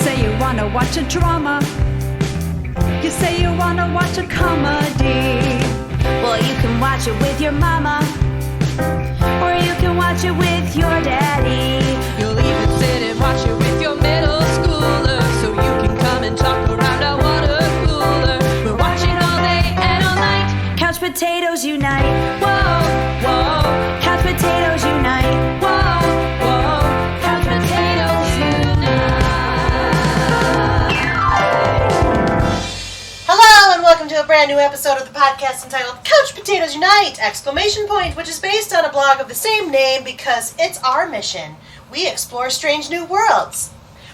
say you wanna watch a drama. You say you wanna watch a comedy. Well, you can watch it with your mama, or you can watch it with your daddy. You'll even sit and watch it with your middle schooler, so you can come and talk around a water cooler. We're watching all day and all night. Couch potatoes unite. Whoa, whoa. Couch potatoes unite. Whoa, whoa. Couch potatoes unite. Hello and welcome to a brand new episode of the podcast entitled Couch Potatoes Unite! Exclamation point, which is based on a blog of the same name because it's our mission. We explore strange new worlds.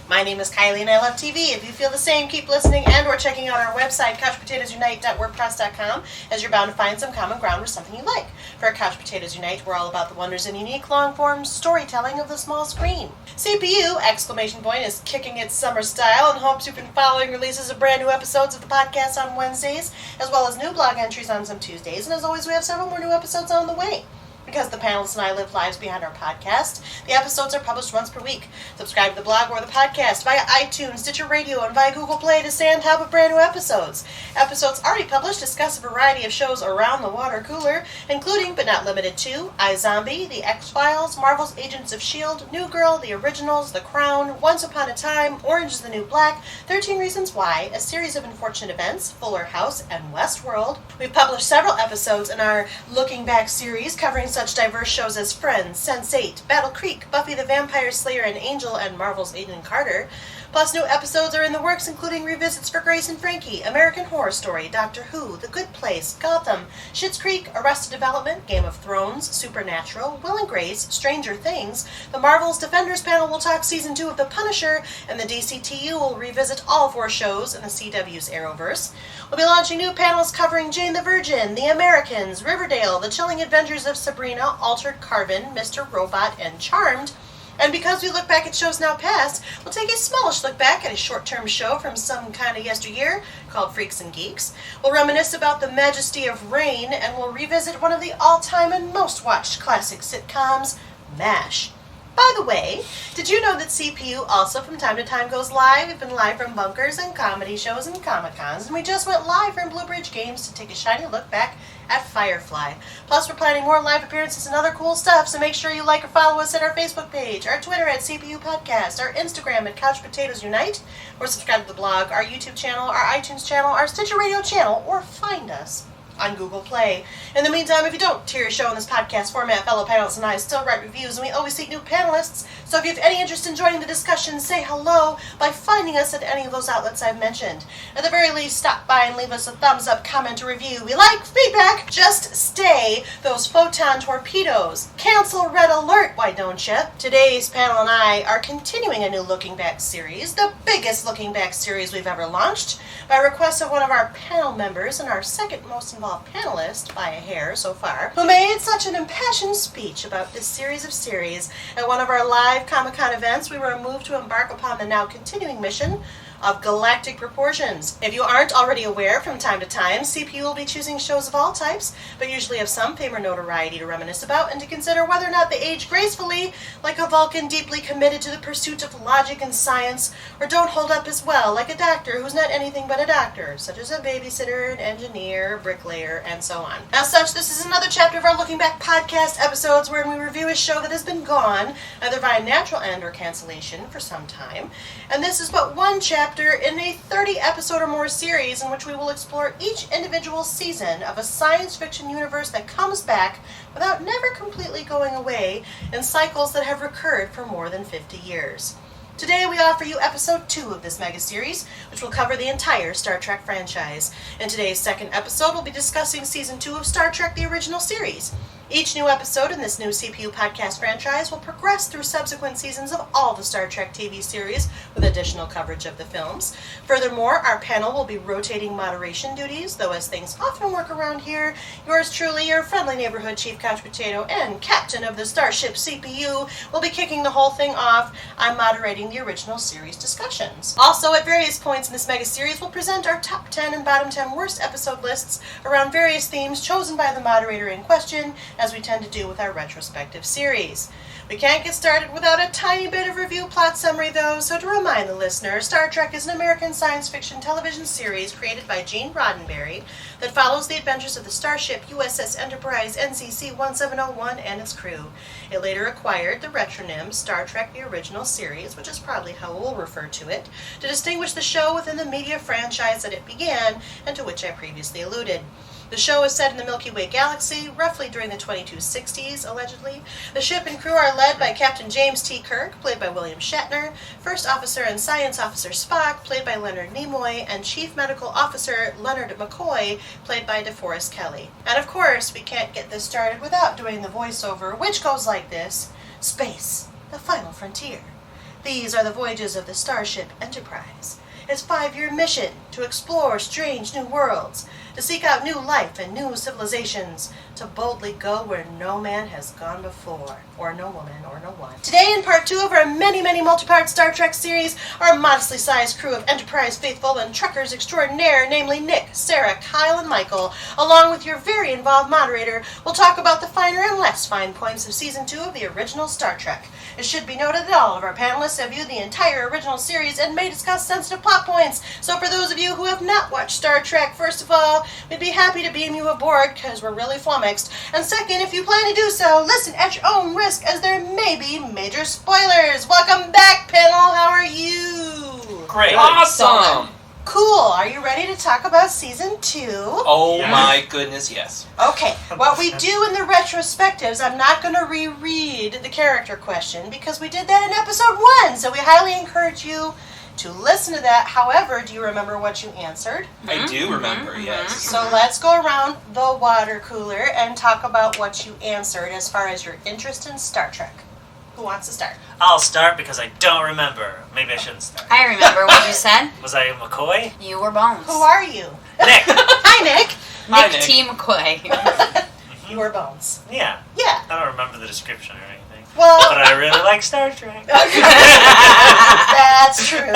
My name is Kylie and I love TV. If you feel the same, keep listening and or checking out our website, couchpotatoesunite.wordpress.com, as you're bound to find some common ground or something you like. For Couch Potatoes Unite, we're all about the wonders and unique long-form storytelling of the small screen. CPU, exclamation point, is kicking its summer style and hopes you've been following releases of brand new episodes of the podcast on Wednesdays, as well as new blog entries on some Tuesdays, and as always we have several more new episodes on the way. Because the panelists and I live lives behind our podcast, the episodes are published once per week. Subscribe to the blog or the podcast via iTunes, Stitcher Radio, and via Google Play to stay on top of brand new episodes. Episodes already published discuss a variety of shows around the water cooler, including, but not limited to, iZombie, The X-Files, Marvel's Agents of S.H.I.E.L.D., New Girl, The Originals, The Crown, Once Upon a Time, Orange is the New Black, 13 Reasons Why, A Series of Unfortunate Events, Fuller House, and Westworld. We've published several episodes in our Looking Back series covering such diverse shows as Friends, Sense8, Battle Creek, Buffy the Vampire Slayer and Angel, and Marvel's Agent Carter. Plus, new episodes are in the works, including revisits for Grace and Frankie, American Horror Story, Doctor Who, The Good Place, Gotham, Schitt's Creek, Arrested Development, Game of Thrones, Supernatural, Will and Grace, Stranger Things. The Marvel's Defenders panel will talk Season 2 of The Punisher, and the DCTU will revisit all 4 shows in the CW's Arrowverse. We'll be launching new panels covering Jane the Virgin, The Americans, Riverdale, The Chilling Adventures of Sabrina, Altered Carbon, Mr. Robot, and Charmed. And because we look back at shows now past, we'll take a smallish look back at a short-term show from some kind of yesteryear called Freaks and Geeks. We'll reminisce about the majesty of Reign, and we'll revisit one of the all-time and most-watched classic sitcoms, MASH. By the way, did you know that CPU also from time to time goes live? We've been live from bunkers and comedy shows and Comic-Cons, and we just went live from Blue Bridge Games to take a shiny look back at Firefly. Plus, we're planning more live appearances and other cool stuff, so make sure you like or follow us at our Facebook page, our Twitter at CPU Podcast, our Instagram at Couch Potatoes Unite, or subscribe to the blog, our YouTube channel, our iTunes channel, our Stitcher Radio channel, or find us on Google Play. In the meantime, if you don't hear your show in this podcast format, fellow panelists and I still write reviews, and we always seek new panelists. So if you have any interest in joining the discussion, say hello by finding us at any of those outlets I've mentioned. At the very least, stop by and leave us a thumbs up, comment, or review. We like feedback. Just stay those photon torpedoes. Cancel red alert, why don't you? Today's panel and I are continuing a new Looking Back series, the biggest Looking Back series we've ever launched, by request of one of our panel members and our second most involved panelist, by a hair so far, who made such an impassioned speech about this series of series at one of our live Comic-Con events. We were moved to embark upon the now continuing mission of galactic proportions. If you aren't already aware, from time to time, CPU will be choosing shows of all types, but usually of some fame or notoriety to reminisce about and to consider whether or not they age gracefully, like a Vulcan deeply committed to the pursuit of logic and science, or don't hold up as well, like a doctor who's not anything but a doctor, such as a babysitter, an engineer, a bricklayer, and so on. As such, this is another chapter of our Looking Back podcast episodes wherein we review a show that has been gone, either by natural end or cancellation, for some time. And this is but one chapter in a 30-episode or more series in which we will explore each individual season of a science fiction universe that comes back without never completely going away in cycles that have recurred for more than 50 years. Today we offer you episode 2 of this mega-series, which will cover the entire Star Trek franchise. In today's second episode, we'll be discussing season 2 of Star Trek The Original Series. Each new episode in this new CPU podcast franchise will progress through subsequent seasons of all the Star Trek TV series with additional coverage of the films. Furthermore, our panel will be rotating moderation duties, though as things often work around here, yours truly, your friendly neighborhood Chief Couch Potato and Captain of the Starship CPU, will be kicking the whole thing off. I'm moderating the original series discussions. Also, at various points in this mega-series, we'll present our top 10 and bottom 10 worst episode lists around various themes chosen by the moderator in question, as we tend to do with our retrospective series. We can't get started without a tiny bit of review plot summary, though, so to remind the listener, Star Trek is an American science fiction television series created by Gene Roddenberry that follows the adventures of the starship USS Enterprise NCC-1701 and its crew. It later acquired the retronym Star Trek The Original Series, which is probably how we'll refer to it, to distinguish the show within the media franchise that it began and to which I previously alluded. The show is set in the Milky Way galaxy, roughly during the 2260s, allegedly. The ship and crew are led by Captain James T. Kirk, played by William Shatner, First Officer and Science Officer Spock, played by Leonard Nimoy, and Chief Medical Officer Leonard McCoy, played by DeForest Kelley. And of course, we can't get this started without doing the voiceover, which goes like this: Space, the final frontier. These are the voyages of the Starship Enterprise. Its 5-year mission to explore strange new worlds, to seek out new life and new civilizations, to boldly go where no man has gone before, or no woman, or no one. Today, in part 2 of our many, many multi-part Star Trek series, our modestly sized crew of Enterprise faithful and truckers extraordinaire, namely Nick, Sarah, Kyle, and Michael, along with your very involved moderator, will talk about the finer and less fine points of Season 2 of the original Star Trek. It should be noted that all of our panelists have viewed the entire original series and may discuss sensitive plot points. So for those of you who have not watched Star Trek, first of all, we'd be happy to beam you aboard because we're really flummoxed. And second, if you plan to do so, listen at your own risk as there may be major spoilers. Welcome back, panel. How are you? Great. Awesome! Cool. Are you ready to talk about Season 2? Oh my goodness, yes. Okay, what we do in the retrospectives, I'm not going to reread the character question because we did that in episode 1, so we highly encourage you to listen to that. However, do you remember what you answered? I do remember, yes. So let's go around the water cooler and talk about what you answered as far as your interest in Star Trek. Who wants to start? I'll start because I don't remember. Maybe I shouldn't start. I remember what you said. Was I McCoy? You were Bones. Who are you? Nick. Hi, Nick. Hi, Nick Nick. T. McCoy. You were Bones. Yeah. Yeah. I don't remember the description or anything. Well, But I really like Star Trek. that's true.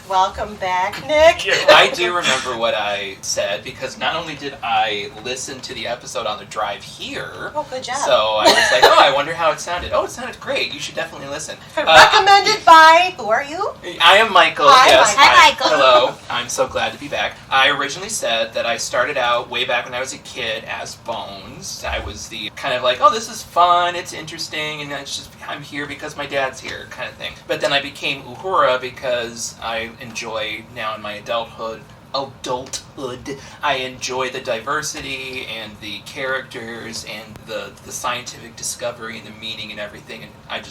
Welcome back, Nick. I do remember what I said because not only did I listen to the episode on the drive here, Oh, good job. so I was like, oh, I wonder how it sounded. Oh, it sounded great. You should definitely listen. Recommended by, who are you? I am Michael. Hi, yes. Michael. Hi, Michael. Hello. I'm so glad to be back. I originally said that I started out way back when I was a kid as Bones. I was the kind of like, oh, this is fun, it's interesting, and it's just, I'm here because my dad's here kind of thing. But then I became Uhura because I enjoy now in my adulthood, I enjoy the diversity and the characters and the scientific discovery and the meaning and everything. And I'm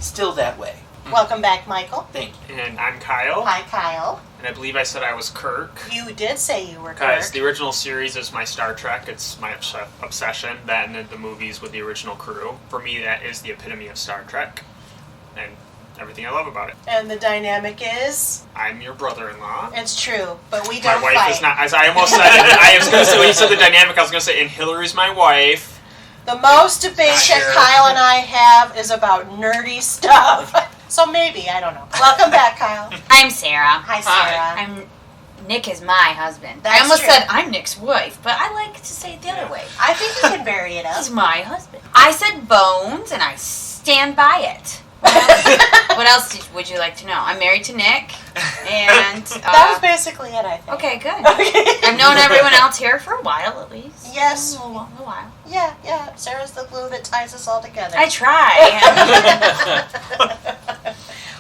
still that way. Welcome back, Michael. Thank you. And I'm Kyle, Hi, Kyle. and I believe I said I was Kirk. You did say you were Guys, Kirk. the original series is my Star Trek. It's my obsession. That and the movies with the original crew. For me, that is the epitome of Star Trek. And everything I love about it. And the dynamic is? I'm your brother-in-law. It's true, but we My don't wife fight. is not, as I almost said, I was going to say, when you said the dynamic, I was going to say, and Hillary's my wife. The most debate that Sure. Kyle and I have is about nerdy stuff. So maybe, I don't know. Welcome back, Kyle. I'm Sarah. Hi, Sarah. I'm Nick is my husband. That's I almost true. said I'm Nick's wife, but I like to say it the other way. I think you can vary it up. He's my husband. I said Bones, and I stand by it. What else would you like to know? I'm married to Nick, and That was basically it, I think. okay, good. Okay. I've known everyone else here for a while, at least. Yes. A little while. Yeah. Sarah's the glue that ties us all together. I try.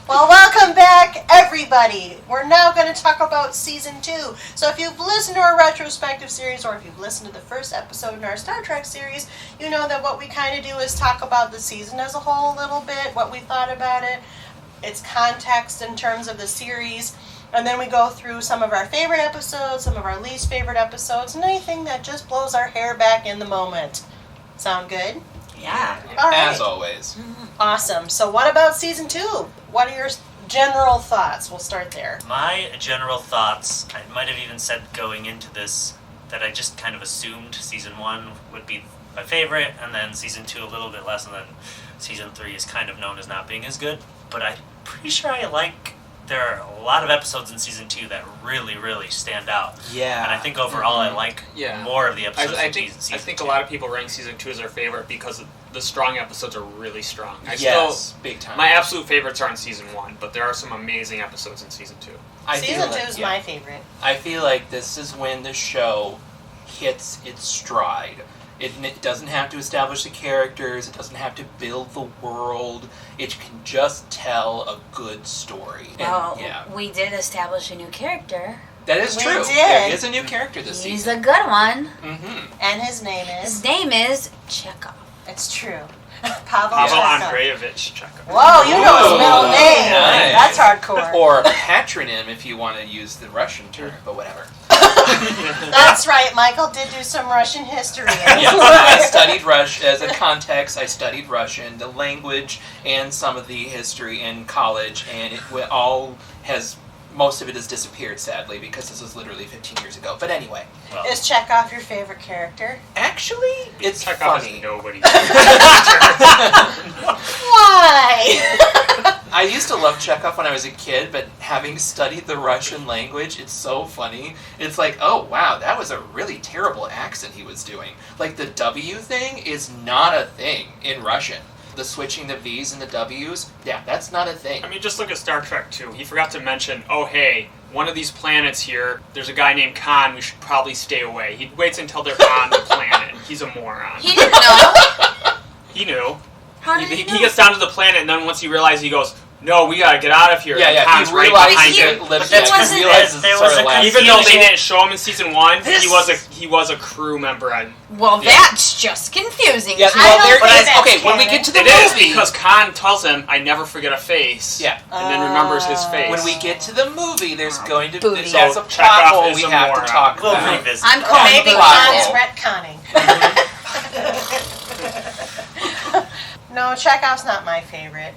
Well, welcome back, everybody. We're now going to talk about Season 2. So if you've listened to our retrospective series, or if you've listened to the first episode in our Star Trek series, you know that what we kind of do is talk about the season as a whole a little bit, what we thought about it, its context in terms of the series, and then we go through some of our favorite episodes, some of our least favorite episodes, and anything that just blows our hair back in the moment. Sound good? Yeah. All right. As always. Awesome. So what about Season 2? What are your general thoughts? We'll start there. My general thoughts, I might have even said going into this that I just kind of assumed Season 1 would be my favorite, and then Season 2 a little bit less, and then Season 3 is kind of known as not being as good. But I'm pretty sure I like there are a lot of episodes in season 2 that really, really stand out. Yeah. And I think overall I like Yeah. more of the episodes I in think season I think 2. a lot of people rank season 2 as their favorite because the strong episodes are really strong. Yes, big time. My absolute favorites are in season 1, but there are some amazing episodes in season 2. Season 2 is my favorite. I feel like this is when the show hits its stride. It doesn't have to establish the characters. It doesn't have to build the world. It can just tell a good story. And, Well, yeah, we did establish a new character. that is we true. did. There is a new character this He's season. a good one. Mm-hmm. And his name His is... name is Chekhov. It's true. Pavel Chekhov. Andreevich Chekhov. Whoa, you know his middle Ooh, name. nice. That's hardcore. Or patronym if you want to use the Russian term, but whatever. That's right, Michael did do some Russian history. Yes, I studied Russian as a context. I studied Russian, the language, and some of the history in college, and it all has. Most of it has disappeared, sadly, because this was literally 15 years ago. But anyway, Well, Is Chekhov your favorite character? actually, it's Chekhov funny. is nobody's Why? I used to love Chekhov when I was a kid, but having studied the Russian language, it's so funny. It's like, oh wow, that was a really terrible accent he was doing. Like the W thing is not a thing in Russian. The switching the V's and the W's, yeah, that's not a thing. I mean, just look at Star Trek 2. He forgot to mention, oh hey, one of these planets here, there's a guy named Khan, we should probably stay away. He waits until they're on the planet. He's a moron. He didn't know. He knew. How did he He know? gets down to the planet, and then once he realizes, he goes, no, we gotta get out of here. Yeah, And yeah, Khan's he right realizes behind he- him. it, but that's wasn't- he realizes there it's was sort of a last Even though they Confusion. didn't show him in season 1, This- he was a crew member on. Well, Yeah. that's just confusing. Yeah, to I well, don't there think is. that's Okay, when we canon. get to the It is movie, because Khan tells him, I never forget a face. yeah, And then remembers his face. when we get to the movie, there's going to Booty. be that's a So, plot Chekhov hole is we a have to moron. talk we'll about. revisit. I'm that. calling Maybe Plot Khan's hole. retconning. No, Chekhov's not my favorite.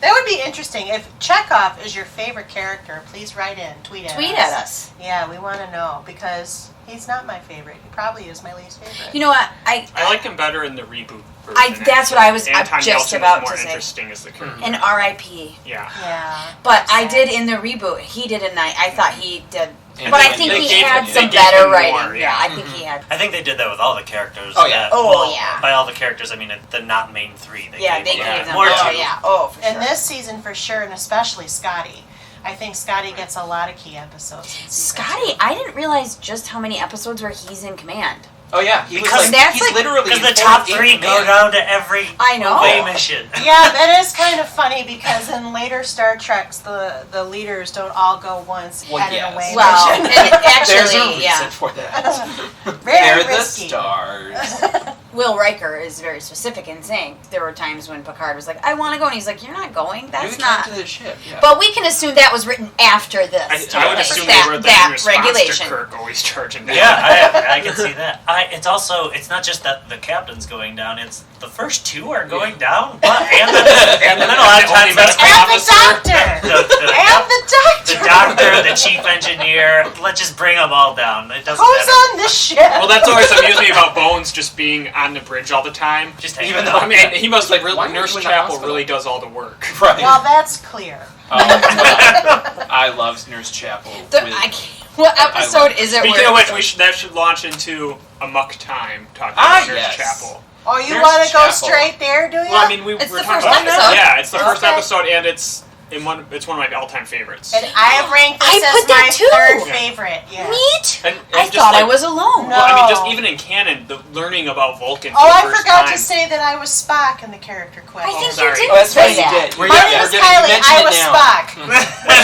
That would be interesting. If Chekhov is your favorite character, please write in, tweet at us. Yeah, we want to know because he's not my favorite. He probably is my least favorite. You know what? I I like him better in the reboot version. that's what I was Anton just Yelchin about was more to say. interesting as the character. An R.I.P. Yeah. Yeah. But I Sad. did in the reboot. He did a night. I thought he did. And But I they- think they he gave had him- some they gave better him writing. more, Yeah, yeah. I think he had. I think they did that with all the characters. Oh, yeah. Oh, yeah. By all the characters, I mean the not main 3. Yeah, they them gave them more more. to. Yeah. Oh, for In sure. this season for sure, and especially Scotty. I think Scotty gets a lot of key episodes. in season Scotty, 2. I didn't realize just how many episodes where he's in command. Oh yeah, he was Because like, that's he's like- literally Because the in top full 3 in go command. down to every I know. away mission. Yeah, that is kind of funny because in later Star Treks, the leaders don't all go once Well, at yes. an away Well, and mission. it actually, There's a reason yeah. for that. Very They're the risky. stars. Will Riker is very specific in saying there were times when Picard was like, "I want to go," and he's like, "You're not going. That's You not." came to the ship. Yeah. But we can assume that was written after this. I would assume that, they were the that in response regulation. to Kirk always charging down. Yeah, I can see that. It's not just that the captain's going down. It's the first 2 are going down, but and then a lot of times that's And the doctor! the And the doctor! doctor, the chief engineer. Let's just bring them all down. It doesn't Who's matter. on this ship? Well, that's always amused me about Bones just being on the bridge all the time. Just Even hanging though- out. I mean, he must like Why are you Nurse in the Chapel hospital? really does all the work. right. Well, that's clear. Oh, well, I love Nurse Chapel. I can't. What episode is it? Speaking where- of which, that should launch into Amok Time talking Ah, about Nurse yes. Chapel. Oh, you Nurse want to go Chapel. straight there, do you? Well, I mean, It's we're the talking first about episode. Yeah, it's the first Okay. episode, and it's one of my all-time favorites. And I have ranked I this as put that my too. third Yeah. favorite. Yeah. Meat? And I just thought I like- was alone. No. Well, I mean, just even in canon, the learning about Vulcan. Oh, for the I first forgot time. to say that I was Spock in the character quest. I think sorry. you did Oh, that's say right, you that. did. We're- My yeah, name we're is gonna Kylie. mention I it was now. Spock,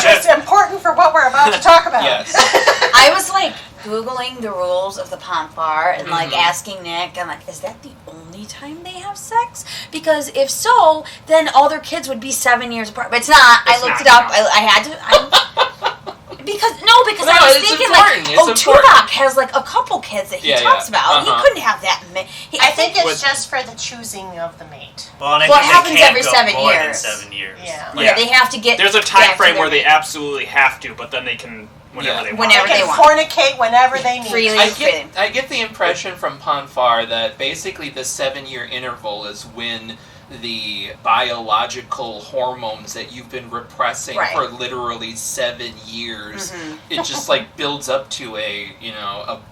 which is important for what we're about to talk about. Yes. I was like Googling the rules of the Ponfar and like asking Nick, I'm like, is that the only time they have sex? Because if so, then all their kids would be 7 years apart. But it's not. I It's looked not, it up. no. I had to. Because No, I was it's thinking important. like, It's oh, important. Tuvok has like a couple kids that he Yeah, talks yeah. about. Uh-huh. He couldn't have that many. I think it's With- just for the choosing of the mate. Well, and I Well, it think happens they can't every go 7 more years. than 7 years. Yeah. Yeah, they have to get. There's a back time to frame their where they absolutely have to, but then they can whenever Yeah. they want. Whenever They they can want. fornicate whenever they need. Freely. I get the impression from Ponfar that basically the 7-year interval is when the biological hormones that you've been repressing Right. for literally 7 years. Mhm. It just like builds up to a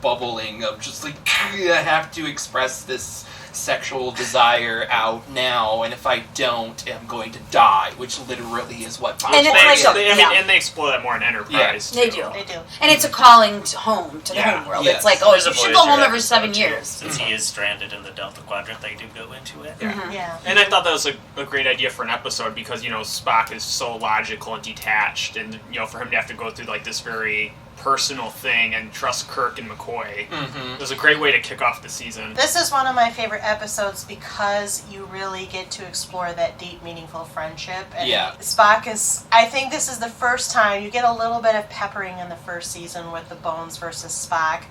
bubbling of just like, I have to express this sexual desire out now, and if I don't, I'm going to die, which literally is what And it's like and they explore that more in Enterprise. They too. do. They do. And it's a calling to home, to the Yeah. home world. Yes. It's like, oh, There's you a should go home Voyager every 7 episode, years. Since he is stranded in the Delta Quadrant, they do go into it. Yeah. And I thought that was a great idea for an episode because, Spock is so logical and detached, and, for him to have to go through, like, this very personal thing and trust Kirk and McCoy. It was a great way to kick off the season. This is one of my favorite episodes because you really get to explore that deep, meaningful friendship. And Spock is, I think this is the first time, you get a little bit of peppering in the first season with the Bones versus Spock,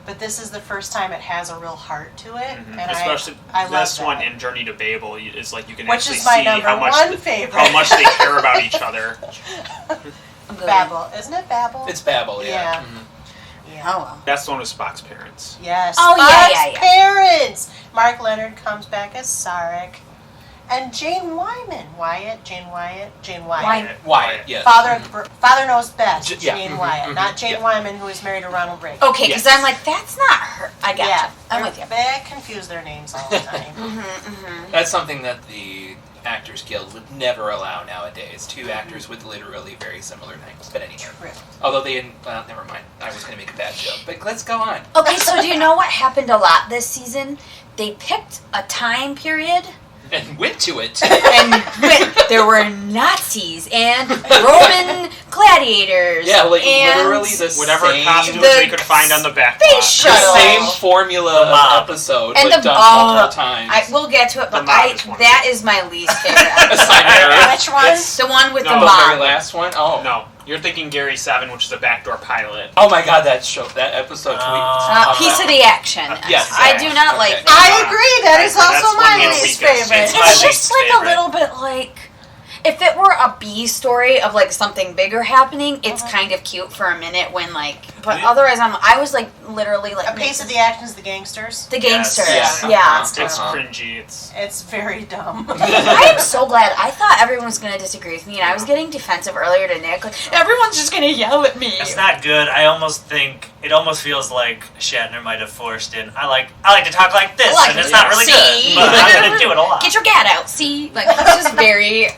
but this is the first time it has a real heart to it. And Especially I love this one that. in Journey to Babel is like you can Which actually is my see number how much one favorite. how much they care about each other. Babel. Isn't it Babel? It's Babel, yeah. Yeah. Oh, well. That's the one with Spock's parents. Yes. Oh, yeah, Spock's parents. Mark Leonard comes back as Sarek. And Jane Wyman. Jane Wyatt. Wyatt, yes. Father knows best. Yeah. Jane Wyatt. Not Jane Wyman, who is married to Ronald Reagan. Okay, because I'm like, that's not her. I gotcha. Yeah. I'm with you. They confuse their names all the time. That's something that the Actors Guild would never allow nowadays. Two actors with literally very similar names. But anyway. True. Although they didn't, well, never mind. I was going to make a bad joke. But let's go on. Okay, so do you know what happened a lot this season? They picked a time period And went to it. and there were Nazis and Roman gladiators. Yeah, like and literally the Whatever same, costumes the we could find on the back space lot. shuttle. the same formula of episode, And but the done multiple times. we'll get to it, but The mob is one. that is my least favorite episode. Chimera. Which one? It's The one with No, the the very mob. last one? Oh. No, you're thinking Gary 7, which is a backdoor pilot. Oh my god, that episode. Can we talk Piece about of the action. Yes, I do not okay. like that. I agree. That is That's also one my of the least weakest. favorite. It's my It's just least like favorite. a little bit like if it were a B story of like something bigger happening, it's kind of cute for a minute when like, but otherwise I was like literally like A piece of the action's the gangsters. the gangsters. Yes. Yeah. It's It's terrible. cringy. It's It's very dumb. I am so glad. I thought everyone was going to disagree with me, and I was getting defensive earlier to Nick. Like everyone's just going to yell at me. It's not good. I almost think it almost feels like Shatner might have forced in. I like to talk like this, Like and it's this. not really See? good, but I'm gonna do it a lot. Get your gat out. See, like it's just very.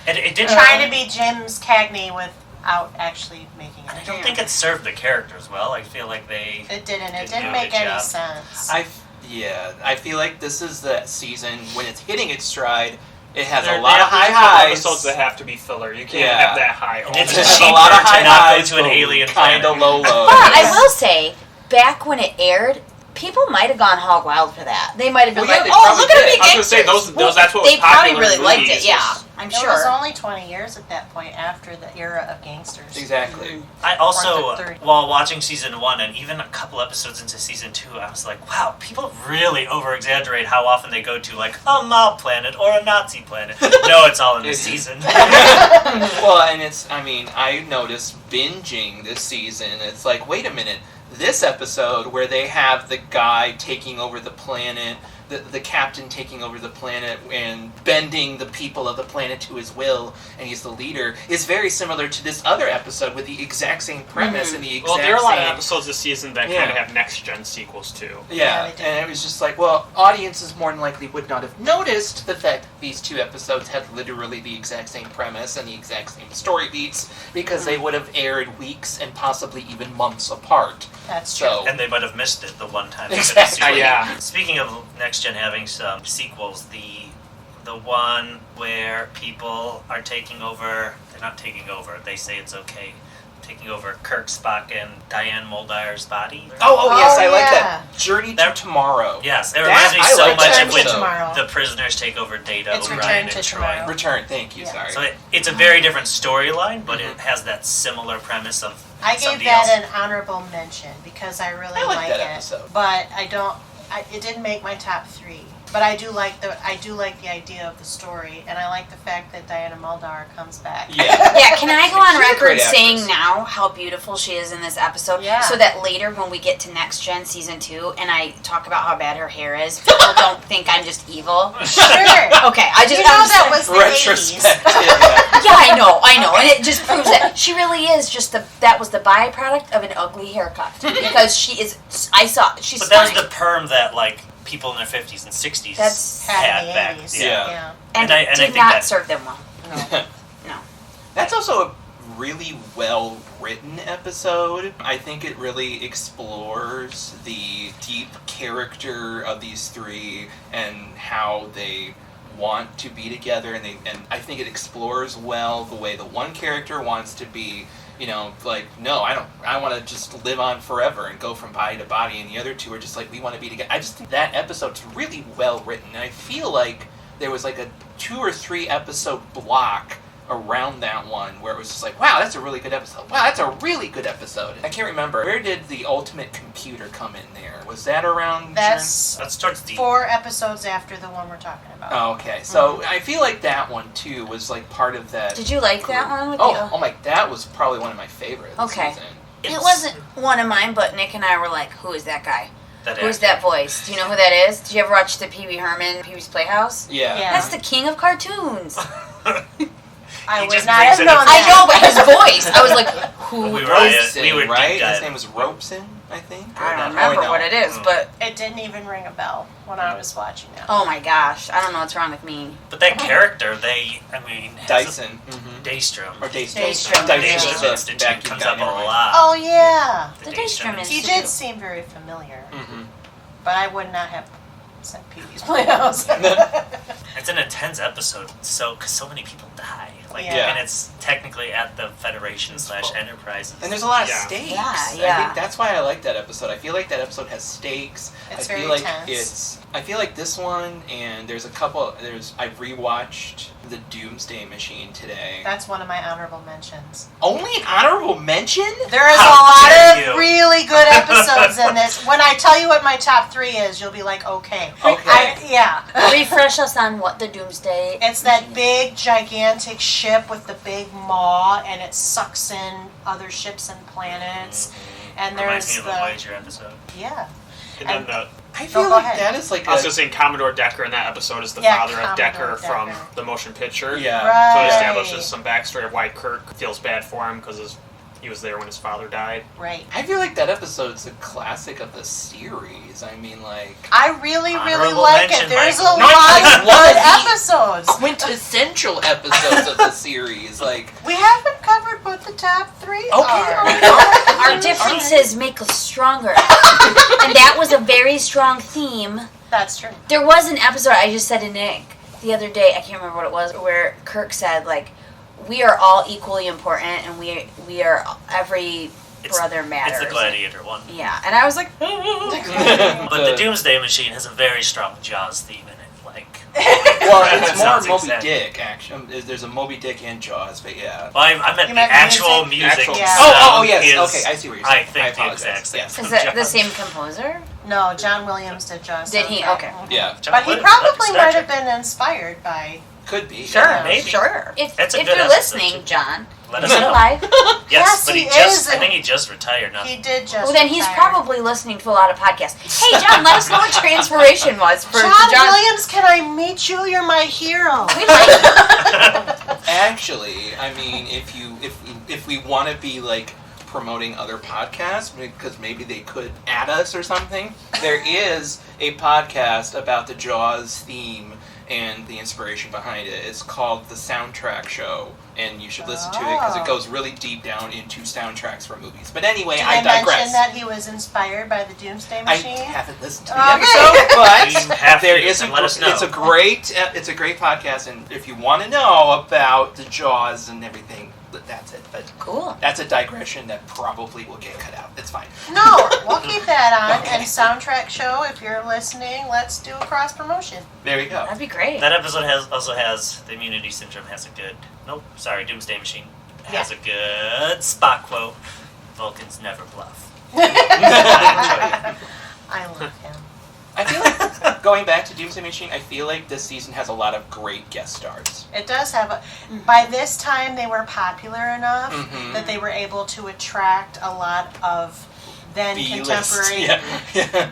It did Trying to be Jim's Cagney without actually making it. I don't think it served the characters well. I feel like they. It didn't. It Didn't do didn't a make good any job. sense. I feel like this is the season when it's hitting its stride. It has There- a lot of there's high a couple highs. episodes that have to be filler. You can't Yeah. have that high. all It's the It time. has a cheaper lot of to high not go highs, to an but alien kind of planet. low lows. But I will say, back when it aired, people might have gone hog wild for that. They might have been Well, yeah, like, they "Oh, probably look at did. the I was gonna say gangsters." those. That's what was They probably popular really in liked movies it. Yeah, was- I'm It was sure. only 20 years at that point after the era of gangsters. Exactly. I also, Or the third. while watching season 1 and even a couple episodes into season 2, I was like, wow, people really over exaggerate how often they go to like a mob planet or a Nazi planet. No, it's all in the season. Well, and I noticed binging this season. It's like, wait a minute. This episode where they have the guy taking over the planet, the captain taking over the planet and bending the people of the planet to his will, and he's the leader, is very similar to this other episode with the exact same premise and the exact Well, there are a lot of same- episodes this season that Yeah. kind of have next gen sequels too. Yeah, Yeah, they do. and it was just like, well, audiences more than likely would not have noticed the fact that these two episodes had literally the exact same premise and the exact same story beats because they would have aired weeks and possibly even months apart. That's true. So, And they might have missed it the one time. they Exactly. couldn't see it. Yeah. Speaking of Next Gen having some sequels, the one where people are taking over, they're not taking over, they say it's okay, taking over Kirk, Spock, and Diane Muldaur's body. oh yes, I like yeah. that. Journey to That- Tomorrow. Yes, it reminds me I so like much that of when episode. Tomorrow. the prisoners take over Data, It's Orion, Return and to Troy. Tomorrow. Return, thank you, Yeah. sorry. So it's a very different storyline, but it has that similar premise of I gave somebody that else. an honorable mention because I really I like like that it. episode. But it didn't make my top 3. But I do like the idea of the story, and I like the fact that Diana Muldaur comes back. Yeah. Yeah, can I go on She's a record great saying actress. now how beautiful she is in this episode? Yeah. So that later when we get to Next Gen Season 2 and I talk about how bad her hair is, people don't think I'm just evil. Sure. Okay, I just... You know I'm just that was the 80s. Retrospective. Yeah, I know, and it just proves that she really is just that was the byproduct of an ugly haircut because she is. I saw she's. But that was stunning. the perm that like people in their 50s and 60s That's- Had in had the back. 80s. Yeah. and and I did think not that- serve them well. No. That's also a really well written episode. I think it really explores the deep character of these three and how they want to be together, and I think it explores well the way the one character wants to be, like, no, I want to just live on forever and go from body to body, and the other two are just like, we want to be together. I just think that episode's really well written, and I feel like there was like a 2 or 3 episode block around that one where it was just like, wow, that's a really good episode. Wow, that's a really good episode. I can't remember. Where did the Ultimate Computer come in there? Was that around... That's That's towards the 4 episodes after the one we're talking about. Oh, okay. So I feel like that one, too, was like part of that... Did you like that one? With Oh my, that was probably one of my favorites this Okay. season. It wasn't one of mine, but Nick and I were like, who is that guy? that Who's actor. that voice? Do you know who that is? Did you ever watch the Pee Wee Herman, Pee Wee's Playhouse? Yeah. Yeah. That's the king of cartoons. I He would just not brings have it known up. I that. know, but his voice. I was like, who? We were Robeson, right? deep His dive. name was Robeson, I think. I don't Or remember no. what it is, but It didn't even ring a bell when I was watching it. oh my gosh, I don't know what's wrong with me. But that character, has Dyson. a- Mm-hmm. Daystrom. Or Daystrom. Daystrom. Dyson's Daystrom the Institute vacuum comes guy up a anyway. lot. Oh, yeah. The Daystrom He Institute. did seem very familiar, Mm-hmm. but I would not have said Pee Wee's Playhouse. It's an intense episode, because so many people die. Like, Yeah. and it's technically at the Federation/Enterprises. And there's a lot of Yeah. stakes. Yeah, I yeah. think that's why I like that episode. I feel like that episode has stakes. It's I very feel like tense. I feel like this one, and there's a couple. I've rewatched the Doomsday Machine today. That's one of my honorable mentions. Only an honorable mention? There is How a lot dare of you. really good episodes in this. When I tell you what my top 3 is, you'll be like, okay. Okay. Yeah. Refresh us on what the Doomsday. It's that big, gigantic ship with the big maw, and it sucks in other ships and planets. And Reminds there's me of the Voyager episode. Yeah. And then the I feel go like ahead. that is like I was a, just saying Commodore Decker in that episode is the Yeah, father of Commodore Decker from Decker. the motion picture. yeah. So Right. it establishes some backstory of why Kirk feels bad for him because he was there when his father died. Right. I feel like that episode's a classic of the series. I mean, like I really, really Honorable like mention, it. There's Michael. a No, lot like, of one good of the- episodes. quintessential episodes of the series. Like, We haven't covered what the top 3 okay, are. Our differences make us stronger. And that was a very strong theme. That's true. There was an episode I just said to Nick the other day, I can't remember what it was, where Kirk said, like, we are all equally important and we are every brother matters. It's the Gladiator one. Yeah, and I was like, But the Doomsday Machine has a very strong Jaws theme in it. Like, well, it's That more sounds Moby exact. Dick. Actually, there's a Moby Dick and Jaws, but yeah. well, I meant You the meant actual music? music. Actual- Yeah. Oh, yes. is, Okay, I see what you're saying. I think I the apologize. exact same. Yes. from is it the Jaws. same composer? No, John Williams did Jaws. Did he? soundtrack. Okay. Mhm. Yeah, John But he Williams, probably Star might Trek. have been inspired by. could be. Sure, Yeah. Maybe. sure. If That's a you're good episode, listening, too. John, Let us is he know. alive? Yes, Yes, but he I is. think he just retired now. He did just. Well, then he's retire. probably listening to a lot of podcasts. Hey, John, let us know what Transpiration was for John John. Williams, can I meet you? You're my hero. We like Actually, I mean, if we want to be like promoting other podcasts, because maybe they could add us or something, there is a podcast about the Jaws theme and the inspiration behind it. It's called The Soundtrack Show, and you should listen to it because it goes really deep down into soundtracks for movies. But anyway, Did I they mention digress. that he was inspired by the Doomsday I Machine? haven't listened to the Okay. episode, You but have there to, is and let us know. it's a great podcast, and if you want to know about the Jaws and everything, that's it. But cool. that's a digression that probably will get cut out. It's fine. No, we'll keep that on. Okay. And Soundtrack Show, if you're listening, let's do a cross promotion. There you go. That'd be great. That episode also has the Immunity Syndrome has a good. Doomsday Machine has a good Spock quote. Vulcans never bluff. I love him. I feel like going back to Doomsday Machine, I feel like this season has a lot of great guest stars. It does have by this time they were popular enough that they were able to attract a lot of then contemporary,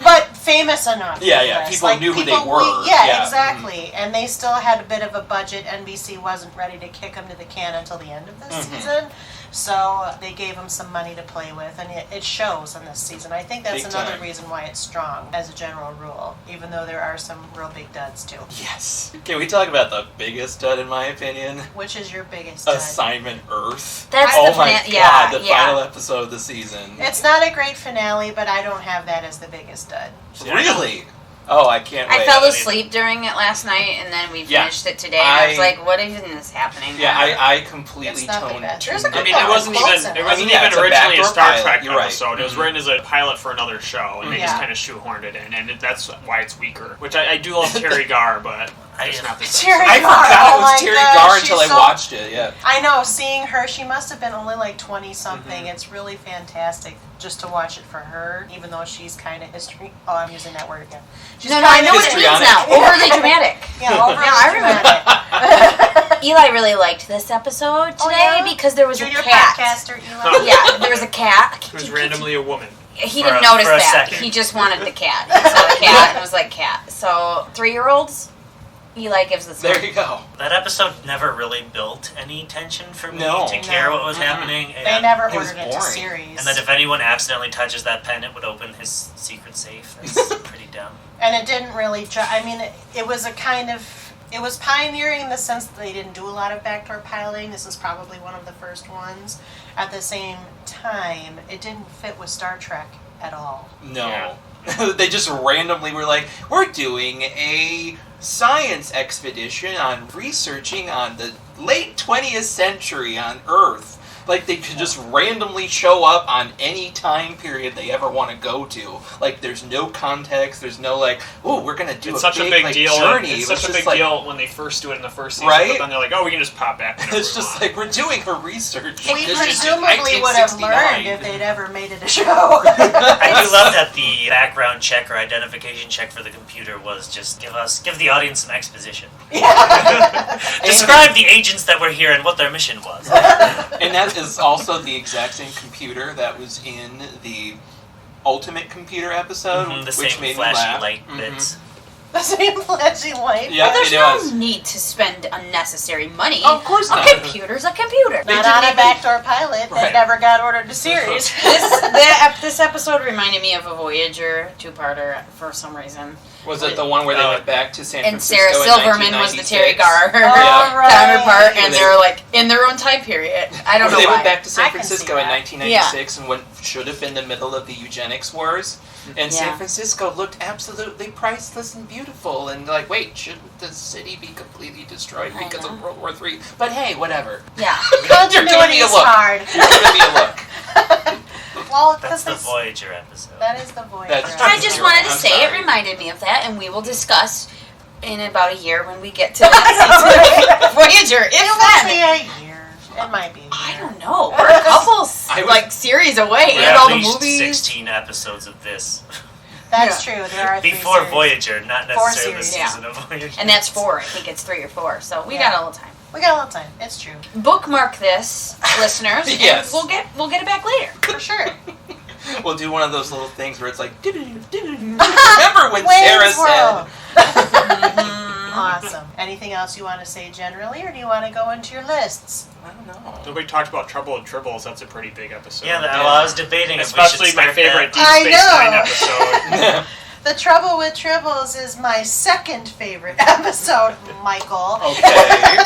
but famous enough. Yeah. People knew who they were. Exactly. And they still had a bit of a budget. NBC wasn't ready to kick them to the can until the end of this season. So they gave them some money to play with, and it shows in this season. I think that's another reason why it's strong, as a general rule, even though there are some real big duds, too. Yes. Can we talk about the biggest dud, in my opinion? Which is your biggest dud? Assignment Earth. That's oh the my God, the final yeah. episode of the season. It's not a great finale, but I don't have that as the biggest dud. Really? Oh, I can't wait. I fell asleep during it last night, and then we finished it today. And I was like, "What even is happening?" Yeah, I completely toned. I mean, it wasn't even originally a Star Trek episode. It was written as a pilot for another show, and they just kind of shoehorned it in, and that's why it's weaker. Which I do love Terry Garr, but it's not the same. Terry I Garr, forgot it was Terry Garr until I watched it. Yeah, I know. Seeing her, she must have been only like 20-something. It's really fantastic just to watch it for her, even though she's kind of history. Oh, I'm using that word again. No, I know what it means now. Overly dramatic. Yeah, overly dramatic. Eli really liked this episode today because there was a cat. Podcaster, Eli. Yeah, there was a cat. It was randomly a woman. He didn't notice that. He just wanted the cat. He saw the cat and was like, cat. So, 3-year-olds, Eli gives this There you go. That episode never really built any tension for me to care what was happening. They never ordered it to series. And that if anyone accidentally touches that pen, it would open his secret safe. That's pretty dumb. And it didn't really... I mean, it was a kind of... It was pioneering in the sense that they didn't do a lot of backdoor piloting. This is probably one of the first ones. At the same time, it didn't fit with Star Trek at all. No. Yeah. They just randomly were like, we're doing a science expedition on researching on the late 20th century on Earth. Like, they could just randomly show up on any time period they ever want to go to. Like, there's no context, there's no, like, oh, we're going to do It's such a big deal. journey. It's such a big deal when they first do it in the first season, right? but then they're like, oh, we can just pop back whenever It's just like, we're doing her research. We This is presumably would have 1969. learned if they'd ever made it a show. I do love that the background check or identification check for the computer was just give the audience some exposition. Describe the agents that were here and what their mission was. And that is also the exact same computer that was in the Ultimate Computer episode, The which same made me flashy laugh. light bits. The same flashing light. Yeah, But there's it no was. need to spend unnecessary money. Of course not. A computer's a computer. Not on a backdoor pilot that Right. never got ordered to series. This episode reminded me of a Voyager 2-parter for some reason. Was it the one where they went back to San And Francisco Sarah Silverman was the Terry Garr right. counterpart, and they were like in their own time period. I don't know They why. went back to San I can see Francisco in that. 1996 and what should have been the middle of the eugenics wars. And San Yeah. Francisco looked absolutely priceless and beautiful. And like, wait, shouldn't the city be completely destroyed because of World War III? But hey, whatever. Yeah. You're giving me a Continuity's look. hard. You're giving me a look. Well, That's because the Voyager episode. that is the Voyager. That's I true. just wanted to I'm say sorry. it reminded me of that, and we will discuss in about a year when we get to that season of Voyager. It If will then. be a year. It might be a year. I don't know. We're a couple series away, We're and at all the least movies. 16 episodes of this. That's true. There are 3 Before series. Voyager, not necessarily the series, yeah. season of Voyager. And that's 4. I think it's 3 or 4. So we Yeah. got a little time. We got a little time. It's true. Bookmark this, listeners. Yes. And we'll get it back later. For sure. We'll do one of those little things where it's like, remember when Wayne's Sarah World. said... Awesome. Anything else you want to say generally, or do you want to go into your lists? I don't know. Nobody talked about Trouble with Tribbles. That's a pretty big episode. Yeah, well, I was debating if we Especially should my start favorite Deep that. I Space know. Nine episode. The Trouble with Tribbles is my second favorite episode, Michael. Okay.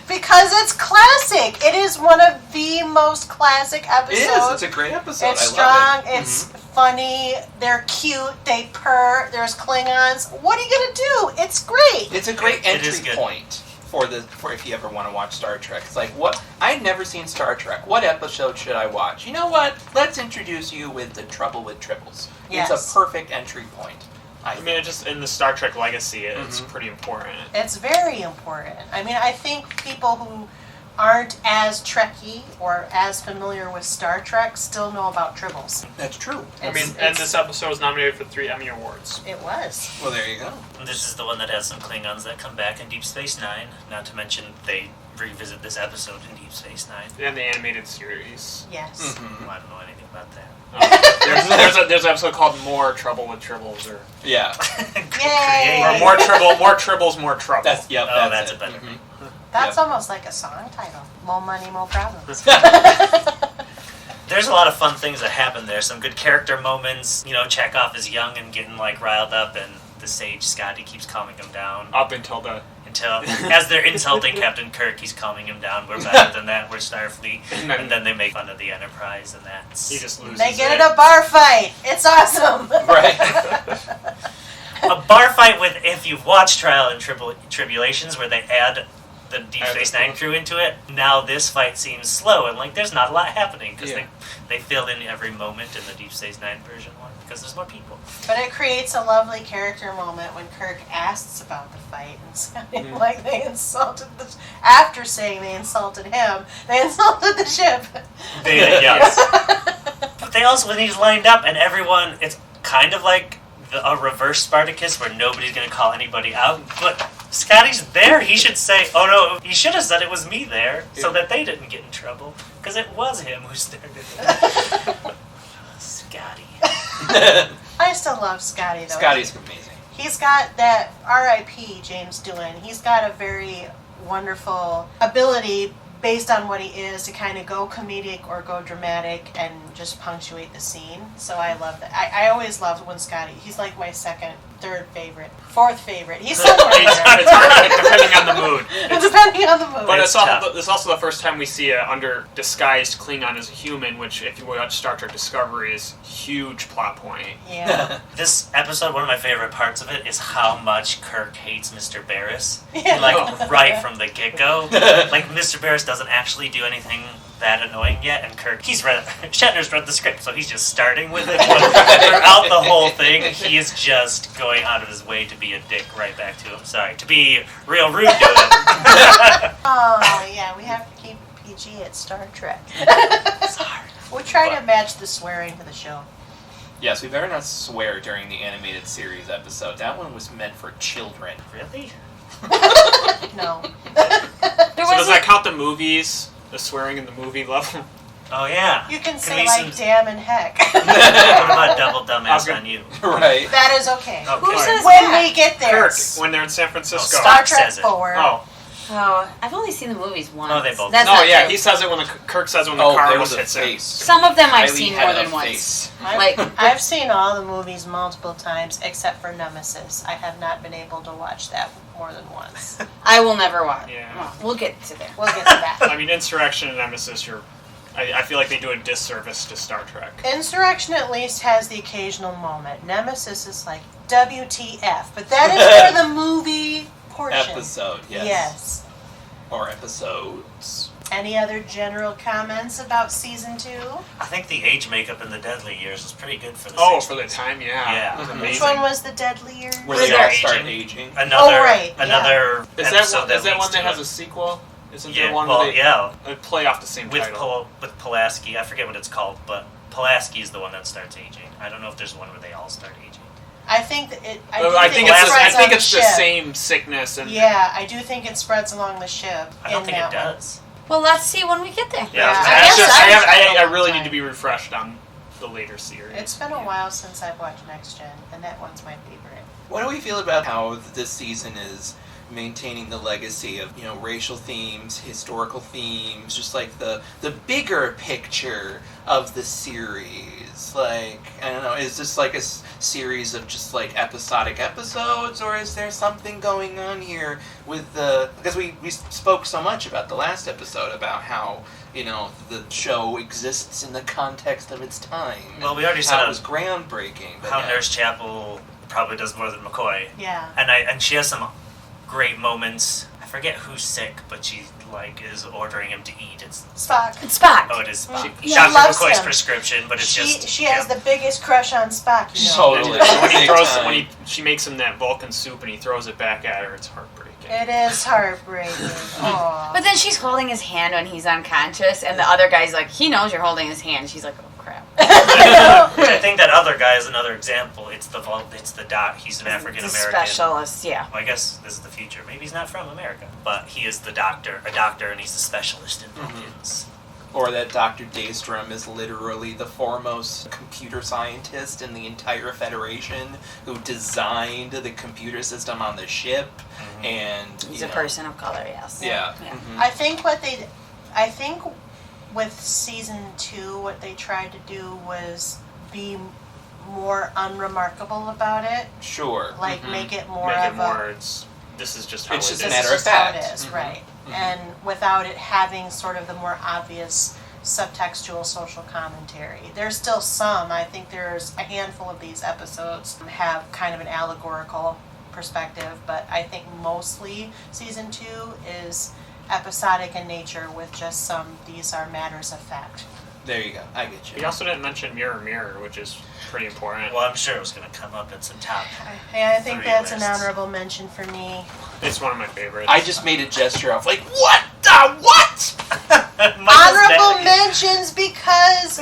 Because it's classic. It is one of the most classic It episodes. is. It's a great episode. It's I strong. love it. It's funny. They're cute. They purr. There's Klingons. What are you gonna do? It's great. It's a great It is entry good. point for if you ever want to watch Star Trek. It's like, what? I'd never seen Star Trek. What episode should I watch? You know what? Let's introduce you with The Trouble with Tribbles. Yes. It's a perfect entry point. I mean, it just in the Star Trek legacy, it's Mhm. pretty important. It's very important. I mean, I think people who aren't as Trekkie or as familiar with Star Trek still know about tribbles. That's true. I mean, and this episode was nominated for 3 Emmy Awards. It was. Well, there you go. And this is the one that has some Klingons that come back in Deep Space Nine. Not to mention they revisit this episode in Deep Space Nine. And the animated series. Yes. Mm-hmm. I don't know anything about that. There's an episode called More Trouble with Tribbles, or Yeah. Yay! or More Tribbles, More Trouble. That's That's it. a better. Mhm. That's Yep. almost like a song title. More money, more problems. There's a lot of fun things that happen there. Some good character moments. You know, Chekhov is young and getting like riled up, and the sage Scotty keeps calming him down. Up until the Until, as they're insulting Captain Kirk, he's calming him down. We're better than that. We're Starfleet. And then they make fun of the Enterprise, and that's... he just loses. They get in a bar fight. It's awesome. Right. a bar fight with, if you've watched Trial and Tribulations, where they add the Deep Space Nine crew into it, now this fight seems slow, and like there's not a lot happening, because they fill in every moment in the Deep Space Nine version one, because there's more people. But it creates a lovely character moment when Kirk asks about the fight, and sounding like they insulted the... After saying they insulted him, they insulted the ship. Yes. But they also, when he's lined up, and everyone, it's kind of like a reverse Spartacus, where nobody's going to call anybody out, but Scotty's there. He should say, oh no, he should have said it was me there, so that they didn't get in trouble, because it was him who started it. Scotty. I still love Scotty, though. Scotty's amazing. He's got that R.I.P. James Doohan. He's got a very wonderful ability based on what he is to kind of go comedic or go dramatic and just punctuate the scene. So I love that. I always loved when Scotty, he's like my second, third favorite, fourth favorite. He's somewhere there. It's hard, depending on the mood. Depending on the mood. But It's it's also the first time we see a under disguised Klingon as a human, which, if you watch Star Trek Discovery, is huge plot point. Yeah. This episode, one of my favorite parts of it is how much Kirk hates Mr. Barris. Yeah. Like, right from the get-go. Like, Mr. Barris doesn't actually do anything that annoying yet, and Kirk, Shatner's read the script, so he's just starting with it. But throughout the whole thing, he is just going out of his way to be a dick right back to him. Sorry, to be real rude to him. Oh, yeah, we have to keep PG at Star Trek. It's hard. We try to match the swearing to the show. Yes, we better not swear during the animated series episode. That one was meant for children. Really? No. So does that count the movies? The swearing in the movie level? Oh, yeah. You can say, we like, damn and heck. What about double dumbass on you? Right. That is okay. Okay. Who says When that? we get there. Kirk, when they're in San Francisco. Oh, Star Spock Trek says it. 4. Oh. Oh, I've only seen the movies once. Oh, they both- That's No, not yeah, true. he says it when Kirk says it when the Oh, car there almost was a hits him. face. Some of them I've Kylie seen had more a than once. face. Like, I've seen all the movies multiple times except for Nemesis. I have not been able to watch that more than once. I will never watch. Yeah. Well, we'll get to there. We'll get to that. I mean, Insurrection and Nemesis, I feel like they do a disservice to Star Trek. Insurrection at least has the occasional moment. Nemesis is like WTF, but that is for the movie portion. Episode, yes. Yes. Or episodes. Any other general comments about season 2? I think the age makeup in the Deadly Years was pretty good for the Oh, 60s. for the time, yeah. Yeah. It was Which amazing. one was the Deadly Years? Where Where they all they're start aging. aging. Another, Oh, right, yeah. another Is episode that leads one that to has it. a sequel? Isn't Yeah, there one well, where they yeah. play off the same With title? with Pulaski, I forget what it's called, but Pulaski is the one that starts aging. I don't know if there's one where they all start aging. I think that it. I think it spreads on it's the ship. same sickness. And Yeah, I do think it spreads along the ship. I don't in think it that one. does. Well, let's see when we get there. Yeah, I It's guess just- I I was really time. need to be refreshed on the later series. It's been a while since I've watched Next Gen, and that one's my favorite. What do we feel about how this season is maintaining the legacy of, racial themes, historical themes, just like the bigger picture of the series? Like, I don't know, is this like a series of just like episodic episodes, or is there something going on here with because we spoke so much about the last episode about how, the show exists in the context of its time. Well, we already how said it was groundbreaking. But How yeah. Nurse Chapel probably does more than McCoy. Yeah. And she has some great moments. I forget who's sick, but she is ordering him to eat. It's Spock. It's Spock. Oh, it is She Dr. loves McCoy's him. prescription, but it's She has the biggest crush on Spock, Totally. when Big time. she makes him that Vulcan soup and he throws it back at her, it's heartbreaking. It is heartbreaking. Aww. But then she's holding his hand when he's unconscious, and the other guy's like, he knows you're holding his hand. She's like, oh crap. I think that other guy is another example. It's the doc. He's an African The American specialist, yeah. Well, I guess this is the future. Maybe he's not from America, but he is a doctor, and he's the specialist in pumpkins. Or that Dr. Daystrom is literally the foremost computer scientist in the entire Federation who designed the computer system on the ship. And He's a person of color, yes. Yeah. I think with season 2, what they tried to do was be more unremarkable about it. Sure. Like make it more Make of it more. a. This is just how It's it just is. a matter of This is how fact. it is, right? And without it having sort of the more obvious subtextual social commentary. There's still some. I think there's a handful of these episodes have kind of an allegorical perspective, but I think mostly season 2 is episodic in nature with just some these are matters of fact. There you go. I get We you. also didn't mention Mirror Mirror, which is pretty important. Well, I'm sure it was going to come up at some top. Yeah, I think 3 that's lists. an honorable mention for me. It's one of my favorites. I just made a gesture of like, what the what? Honorable mentions because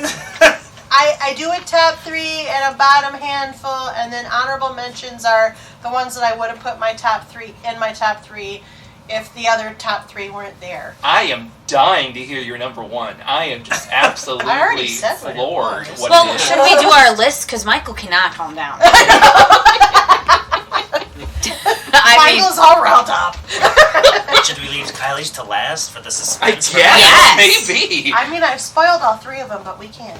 I do a top 3 and a bottom handful, and then honorable mentions are the ones that I would have put my top 3 in my top 3 if the other top 3 weren't there. I am dying to hear your number 1. I am just absolutely I already said what it floored was. what Well, it is. should we do our list? Because Michael cannot calm down. I mean, Michael's all riled up. Should we leave Kylie's to last for the I suspense? guess, Yes. maybe. I mean, I've spoiled all 3 of them, but we can.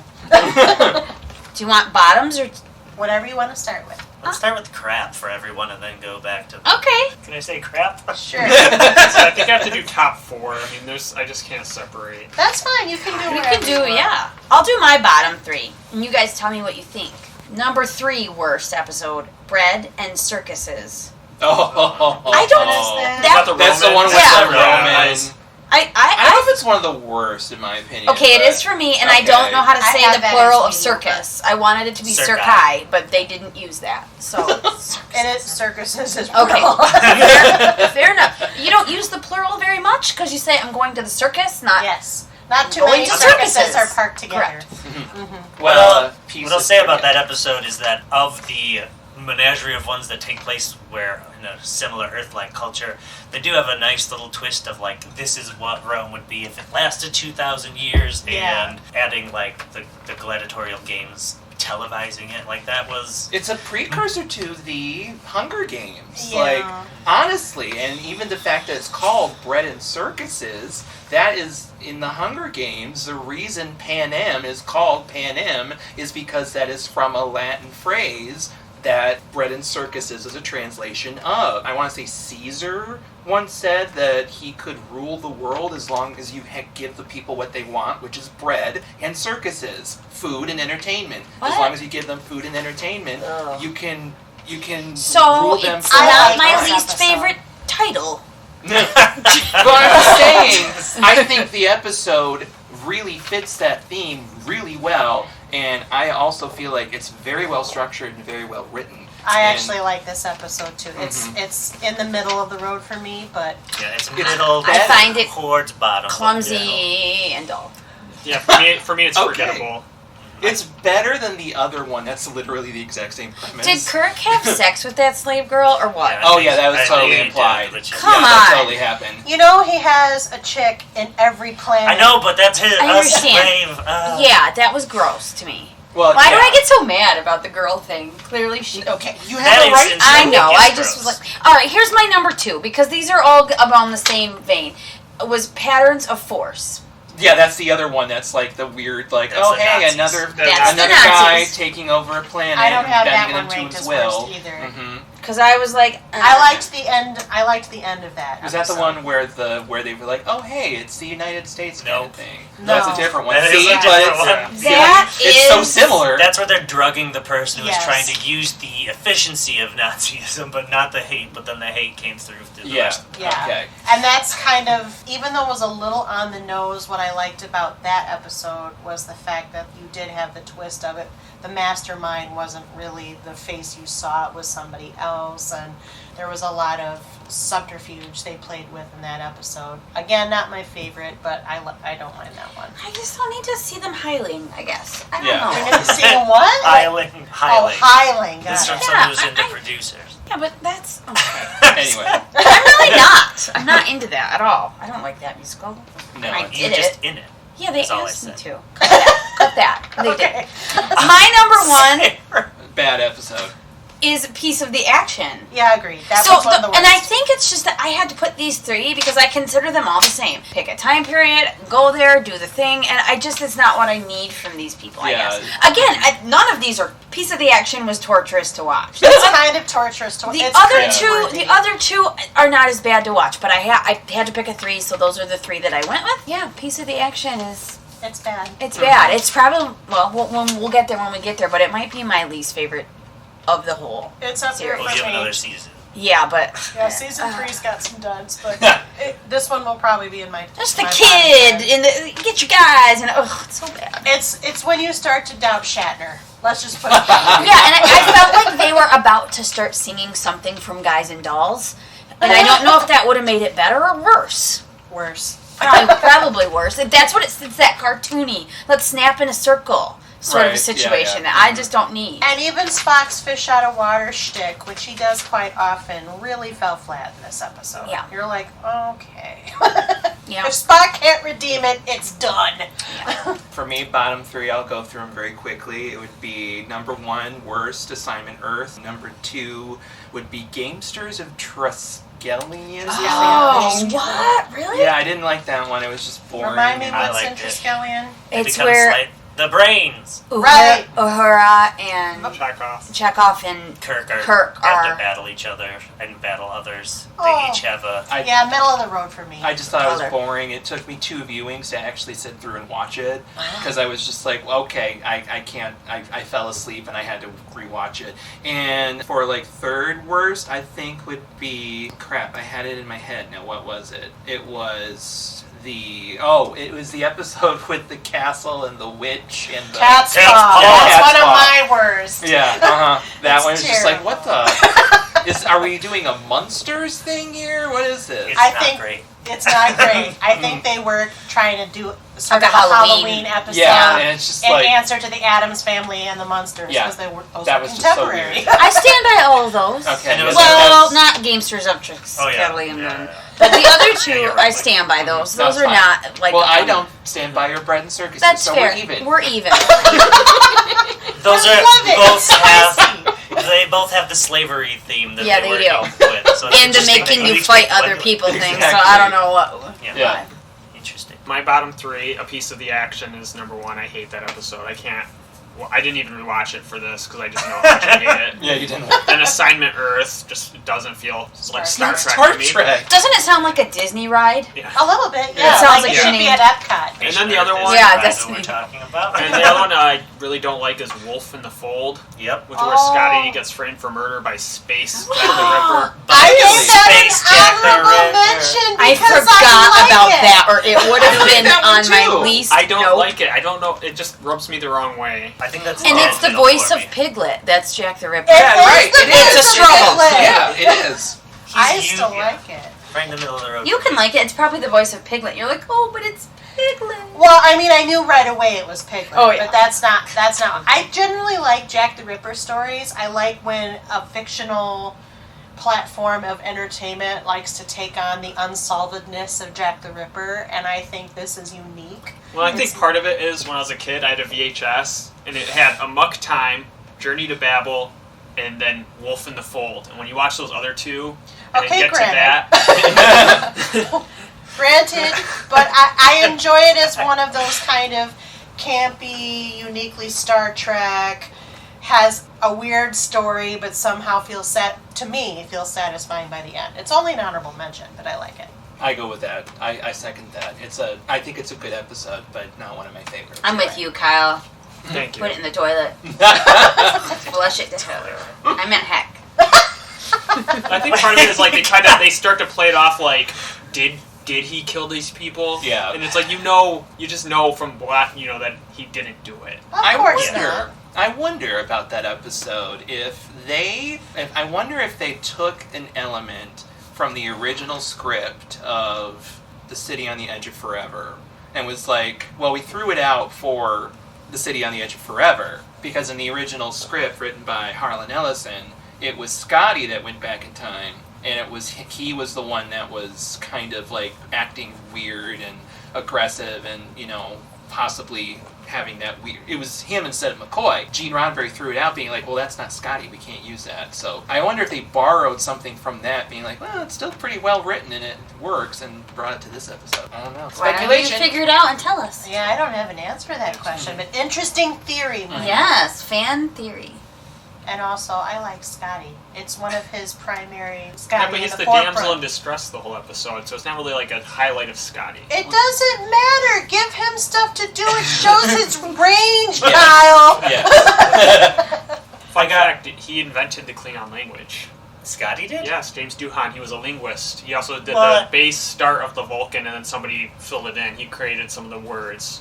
do you want bottoms or... Whatever you want to start with. Let's start with crap for everyone and then go back to... Okay. Can I say crap? Sure. So I think I have to do top 4. I mean, I just can't separate. That's fine. You can do You whatever can do, you want. yeah. I'll do my bottom 3, and you guys tell me what you think. Number 3 worst episode, Bread and Circuses. I don't- What is that? That- That's the one with Yeah. the Roman. I I don't know if it's one of the worst in my opinion. Okay, it but- is for me, and I don't know how to I say have the that plural of as mediocre. circus. I wanted it to be Circi. circi, but they didn't use that. So, And it's circuses as okay. well. Fair enough. You don't use the plural very much because you say, I'm going to the circus, not... Yes. Not too Going many to circuses circuses. are parked together. Correct. What piece I'll of say about cricket. that episode is that of the menagerie of ones that take place where in a similar Earth-like culture, they do have a nice little twist of like, this is what Rome would be if it lasted 2,000 years, Yeah. and adding like the gladiatorial games, televising it, like that was... It's a precursor to the Hunger Games. Yeah. Like, honestly, and even the fact that it's called Bread and Circuses, that is, in the Hunger Games, the reason Panem is called Panem is because that is from a Latin phrase that Bread and Circuses is a translation of. I want to say Caesar once said that he could rule the world as long as you give the people what they want, which is bread, and circuses, food and entertainment. What? As long as you give them food and entertainment, Ugh. you can So, rule them it's for I not like my this least episode. favorite title. But I'm just saying, I think the episode really fits that theme really well, and I also feel like it's very well structured and very well written. I And- actually like this episode too. It's in the middle of the road for me, but Yeah, it's middle. I find it towards bottom. clumsy and dull. Yeah, for me it's Okay. forgettable. It's better than the other one. That's literally the exact same premise. Did Kirk have sex with that slave girl or what? Oh yeah, that was totally implied. Come yeah, that on. totally happened. you know he has a chick in every planet. I know, but that's his. I us understand. slave. Yeah, that was gross to me. Well, Why do yeah. I get so mad about the girl thing? Clearly she... Okay. You That have a right. instance- I So know, it I gets just was gross. like... Alright, here's my number 2, because these are all around the same vein. Was Patterns of Force. Yeah, that's the other one. That's like the weird, like, That's oh the hey, Nazis. another That's the another guy Nazis. taking over a planet I don't have and that bending one it into ranked his as will. worst either. Mm-hmm. Because I was like... I liked the end. I liked the end of that. Was that the episode. one where they were like, oh hey, it's the United States kind Nope. of thing? No. That's a different one. That is See, a but different it's, one. see, That it's so is- similar. That's where they're drugging the person who was Yes. trying to use the efficiency of Nazism, but not the hate. But then the hate came through to the Yeah. rest. Yeah. Okay. And that's kind of, even though it was a little on the nose, what I liked about that episode was the fact that you did have the twist of it. The mastermind wasn't really the face you saw, it was somebody else. house, and there was a lot of subterfuge they played with in that episode. Again, not my favorite, but I don't mind that one. I just don't need to see them hiling, I guess. I don't Yeah. know. You need to see them what? Hiling. Oh, hiling. This is Got from it. someone who's into producers. Yeah, but that's okay. Anyway, I'm really not. I'm not into that at all. I don't like that musical. no. I You're did just it. in it. Yeah, they That's all I asked me said. to. Cut that. They Okay. did. My number one Bad episode. is a piece of the action. Yeah, agreed. That So, was one of the worst. and I think it's just that I had to put these three because I consider them all the same. Pick a time period, go there, do the thing, and it's not what I need from these people, I Yeah. guess. Again, none of these are, piece of the action was torturous to watch. It's kind of torturous to The it's other cringeworthy. the other two are not as bad to watch, but I had to pick a three, so those are the three that I went with. Yeah, piece of the action is, It's bad. it's bad. It's probably, we'll get there when we get there, but it might be my least favorite of the whole. It's up there Series. We'll for give me. another season. Yeah, but Yeah, season 3's got some duds, but this one will probably be in my. just the my kid bottom and the get your guys and it's so bad. 10. It's when you start to doubt Shatner. Let's just put it that way. Yeah, and I felt like they were about to start singing something from Guys and Dolls, and I don't know if that would have made it better or worse. Worse. Probably worse. That's what it's that cartoony. Let's snap in a circle sort Right, of yeah, situation yeah. that I just don't need. And even Spock's fish out of water shtick, which he does quite often, really fell flat in this episode. Yeah. You're like, okay. Yeah. If Spock can't redeem it, it's done. For me, bottom three, I'll go through them very quickly. It would be number 1, Worst, Assignment Earth. Number 2 would be Gamesters of Triskelion. Oh, what? Really? Yeah, I didn't like that one. It was just boring. Remind me and I what's in liked it. Triskelion? It It's becomes where like the brains. Right. Uhura and Chekhov. Chekhov and Kirk Kirk have are- to battle each other and battle others. They Oh. each have a. Yeah, middle of the road for me. I just thought it Color. was boring. It took me 2 viewings to actually sit through and watch it because I was just like, okay, I can't. I fell asleep and I had to rewatch it. And for like third worst, I think would be crap. I had it in my head. Now what was it? It was the episode with the castle and the witch and the Cat's Cat's Paw. Paw. That's Cat's one of Paw. my worst. Yeah, that It's one was just like, what terrible. the? Are we doing a Munsters thing here? What is this? It's I not think- great. It's not great. I think they were trying to do sort Like of a a Halloween. episode Yeah, and it's just in like answer to the Addams Family and the Munsters Yeah, because they were those that were was just so contemporary. weird. I stand by all of those. Okay. And it was Well, not Gamesters of Tricks, Oh, yeah. Kelly and Yeah, them. yeah. But the other two, you're right. I stand by those. That's Those are fine. not like. Well, I don't stand by your bread and circuses, That's so fair. we're even. We're even. Those I are love it. both It's have. spicy. They both have the slavery theme that Yeah, they they were do. with. So it's And the interesting making that you each fight make other one- people thing, so Exactly. I don't know what. Yeah. Yeah. Interesting. My bottom three, A Piece of the Action, is number 1. I hate that episode. I can't. Well, I didn't even rewatch it for this because I just know how much I hate it. Yeah, you didn't. Then Assignment Earth just doesn't feel like Star Trek Star to me. Trek. Doesn't it sound like a Disney ride? Yeah. A little bit, Yeah. yeah. It sounds like like it should a be name. at Epcot. And then the other one- Yeah, that's that's what we're me. talking about. And the other one I really don't like is Wolf in the Fold, Yep. which where Scotty gets framed for murder by Space Jack the Ripper. I Really? made that Space an Jack the honorable Ripper. mention I because forgot like about it. that, or it would have I like been that one on my too. least. I don't note. like it. I don't know. It just rubs me the wrong way. I think that's. And it's the middle voice for of me. Piglet. That's Jack the Ripper. It Yeah, is right, the it is. voice It's a of struggle. Piglet. Yeah, it is. I He's still you- like it. Right in the middle of the road. You can like it. It's probably the voice of Piglet. You're like, oh, but it's Piglet. Well, I mean, I knew right away it was Piglet. Oh, yeah. But that's not. I generally like Jack the Ripper stories. I like when a fictional platform of entertainment likes to take on the unsolvedness of Jack the Ripper, and I think this is unique. Well, I think part of it is when I was a kid, I had a VHS, and it had Amok Time, Journey to Babel, and then Wolf in the Fold. And when you watch those other two, and Okay, then get granted. to that, Granted, but I enjoy it as one of those kind of campy, uniquely Star Trek, has a weird story, but somehow feels satisfying by the end. It's only an honorable mention, but I like it. I go with that. I second that. I think it's a good episode, but not one of my favorites. I'm with you, Kyle. thank you. Put it in the toilet. Flush it down. I meant heck. I think part of it is like they start to play it off like, did did he kill these people? Yeah. And it's like, you just know from Black, that he didn't do it. Of course I wonder about that episode I wonder if they took an element from the original script of The City on the Edge of Forever and was like, well, we threw it out for The City on the Edge of Forever because in the original script written by Harlan Ellison, it was Scotty that went back in time, and he was the one that was kind of like acting weird and aggressive and, possibly having that weird... It was him instead of McCoy. Gene Roddenberry threw it out being like, well, that's not Scotty, we can't use that. So I wonder if they borrowed something from that, being like, well, it's still pretty well written and it works, and brought it to this episode. I don't know. Why don't you figure it out and tell us? Yeah, I don't have an answer to that question, but interesting theory. Yes, fan theory. And also, I like Scotty. It's one of his primary... Scotty Yeah, but he's in the forefront. damsel in distress the whole episode, so it's not really like a highlight of Scotty. It doesn't matter. Give him stuff to do. It shows his range, Kyle. Yeah. He invented the Klingon language. Scotty did? Yes, James Doohan. He was a linguist. He also did What? the base start of the Vulcan, and then somebody filled it in. He created some of the words.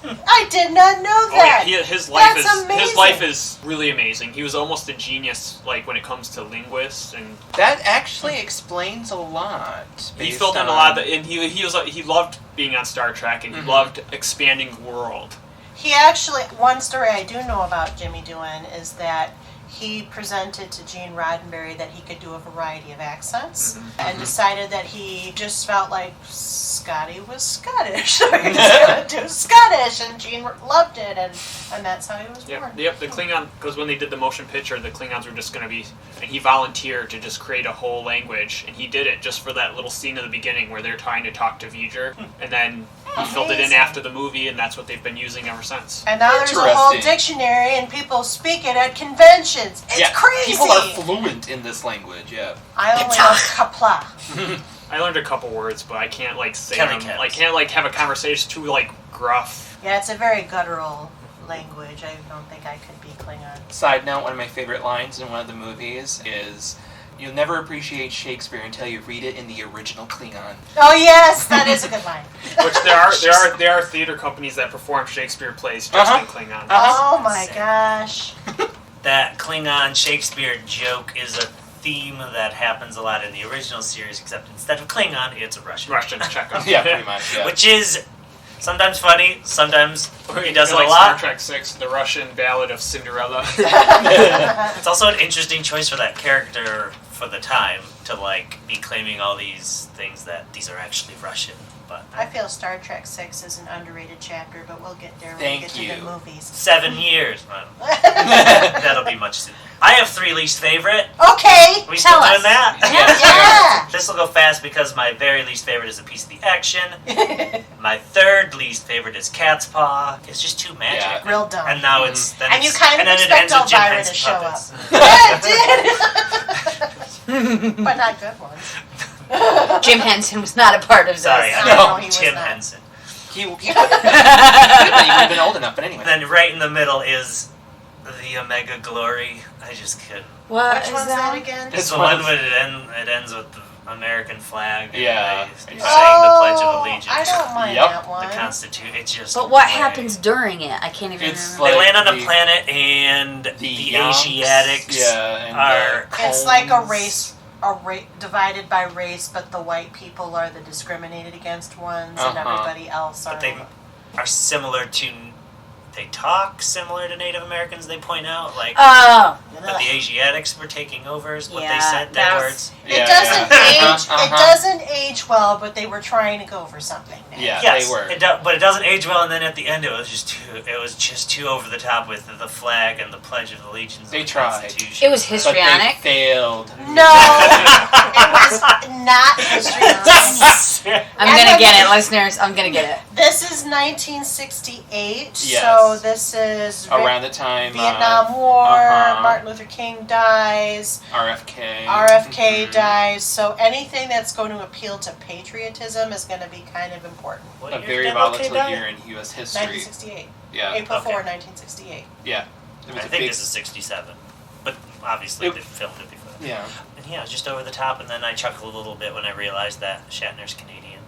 I did not know Oh, that. yeah, his life That's is really amazing. He was almost a genius, like when it comes to linguists, and That actually explains a lot. he based filled in a on- lot. And he loved being on Star Trek, and he loved expanding the world. He actually... One story I do know about Jimmy Doohan is that he presented to Gene Roddenberry that he could do a variety of accents and decided that he just felt like Scotty was Scottish. So he was going to do Scottish, and Gene loved it, and that's how he was born. Yep, the Klingon, because when they did the motion picture, the Klingons were just going to be, and he volunteered to just create a whole language, and he did it just for that little scene in the beginning where they're trying to talk to V'ger, and then he filled it in Amazing. after the movie, and that's what they've been using ever since. And now there's a whole Interesting. dictionary, and people speak it at conventions. It's crazy. People are fluent in this language, yeah. I only know kapla. I learned a couple words, but I can't say Kelly them. Cats. I can't have a conversation too gruff. Yeah, it's a very guttural language. I don't think I could be Klingon. Side note, one of my favorite lines in one of the movies is, "You'll never appreciate Shakespeare until you read it in the original Klingon." Oh yes, that is a good line. Which there are theater companies that perform Shakespeare plays just in Klingon. Oh my gosh. That Klingon Shakespeare joke is a theme that happens a lot in the original series, except instead of Klingon, it's a Russian. Russian Chekhov. Yeah, pretty much, yeah. Which is sometimes funny, sometimes he does it like a lot. Star Trek 6, the Russian Ballad of Cinderella. It's also an interesting choice for that character for the time to be claiming all these things that these are actually Russian. But I feel Star Trek 6 is an underrated chapter, but we'll get there when we Thank get to you. the movies. 7 years. That'll be much soon. I have 3 least favorite. Okay, We still tell doing us. that? Yeah. This will go fast because my very least favorite is a piece of the action. My third least favorite is Cat's Paw. It's just too magic. Yeah. Real dumb. And now it's then And you it's- kind of and then it expect ends with Jim Elvira Henson to show up. puppets. Yeah, it did. But not good ones. Jim Henson was not a part of this. Sorry, No, I no, know he was Tim not. Henson. He wouldn't have been old enough, but anyway. And then right in the middle is the Omega Glory. I just couldn't. What Which is one's that again? It's the one one where it ends with the American flag. And Yeah. they saying the Pledge of Allegiance. I don't mind Yep. that one. The Constitution. It's just. But what way- happens during it? I can't even It's remember. They like land on a the- planet and the Yonks, Asiatics and are. It's like a Cones. race, divided by race, but the white people are the discriminated against ones, and Uh-huh. everybody else are. But they are similar to. They talk similar to Native Americans. They point out Oh. that the Asiatics were taking over. Is what they Yeah, said. Their that's- words. It doesn't age. It doesn't age well, but they were trying to go for something. Yeah, Yes, they were. but it doesn't age well. And then at the end, it was just too over the top with the flag and the Pledge of Allegiance. They and the tried. Constitution. It was But they histrionic. failed. No, it was not histrionic. I'm gonna get it, listeners. I'm gonna get it. This is 1968, Yes. so this is Around the time Vietnam War. uh-huh. Martin Luther King dies. RFK. RFK Mhm. dies. So anything that's going to appeal to patriotism is going to be kind of important. What A year very did MLK volatile die? year in U.S. history. 1968. Yeah, April Okay. 4, 1968. yeah. It was I a think big, this is 67, but obviously It- they filmed it before. Yeah. And yeah, it was just over the top, and then I chuckled a little bit when I realized that Shatner's Canadian.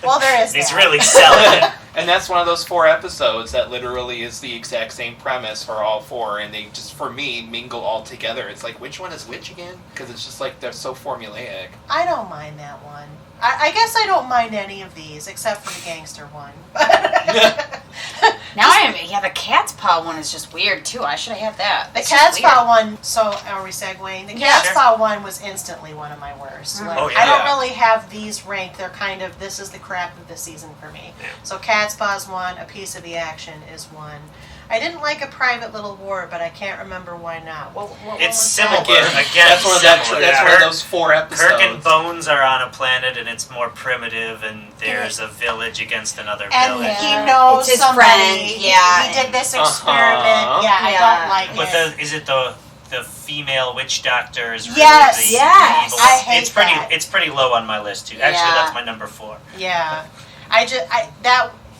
Well, there is He's that. really selling it. And that's one of those 4 episodes that literally is the exact same premise for all 4, and they just, for me, mingle all together. It's like, which one is which again? Because it's just like, they're so formulaic. I don't mind that one. I guess I don't mind any of these, except for the gangster one. Now the cat's paw one is just weird too. I should have had that. The It's just cat's weird. paw one, so are we segueing? The Yeah, cat's sure. paw one was instantly one of my worst. Like, Oh, yeah. I don't Yeah. really have these ranked. They're kind of, this is the crap of the season for me. Yeah. So cat's paw's one, A Piece of the Action is one. I didn't like A Private Little War, but I can't remember why not. What It's was similar. that? Again, that's one of similar. that's one of those 4 episodes. Kirk and Bones are on a planet, and it's more primitive, and there's a village against another And village. he knows It's his somebody. friend, yeah. He did this experiment. Yeah, I Yeah. don't like But it. is it the female witch doctor is really Yes, the yes. evil? I hate it's pretty. that. It's pretty low on my list too. Actually, Yeah. that's my number 4. Yeah,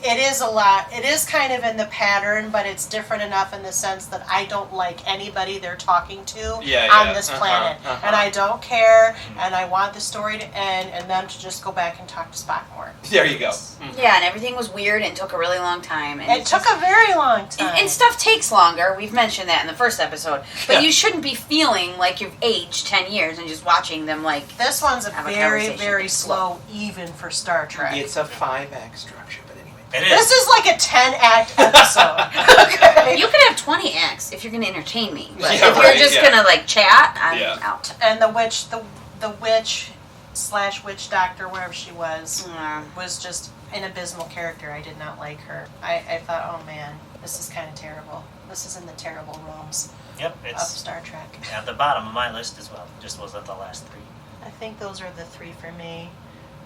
it is a lot. It is kind of in the pattern, but it's different enough in the sense that I don't like anybody they're talking to Yeah, on yeah. this Uh-huh, planet, uh-huh. and I don't care, and I want the story to end, and them to just go back and talk to Spock more. There you go. Yeah, and everything was weird and took a really long time. And It took a very long time. and stuff takes longer. We've mentioned that in the first episode. But Yeah. you shouldn't be feeling like you've aged 10 years and just watching them like. This one's a Have a very, conversation. very It's slow, even for Star Trek. It's a 5-act structure, but anyway. It is. This is like a 10-act episode. Okay. You can have 20 acts if you're going to entertain me. But Yeah, if you're right, just yeah. going to like chat, I'm Yeah. out. And the witch/witch doctor, wherever she was just an abysmal character. I did not like her. I thought, oh man, this is kind of terrible. This is in the terrible realms Yep, of it's Star Trek. at the bottom of my list as well. Just wasn't the last 3. I think those are the 3 for me.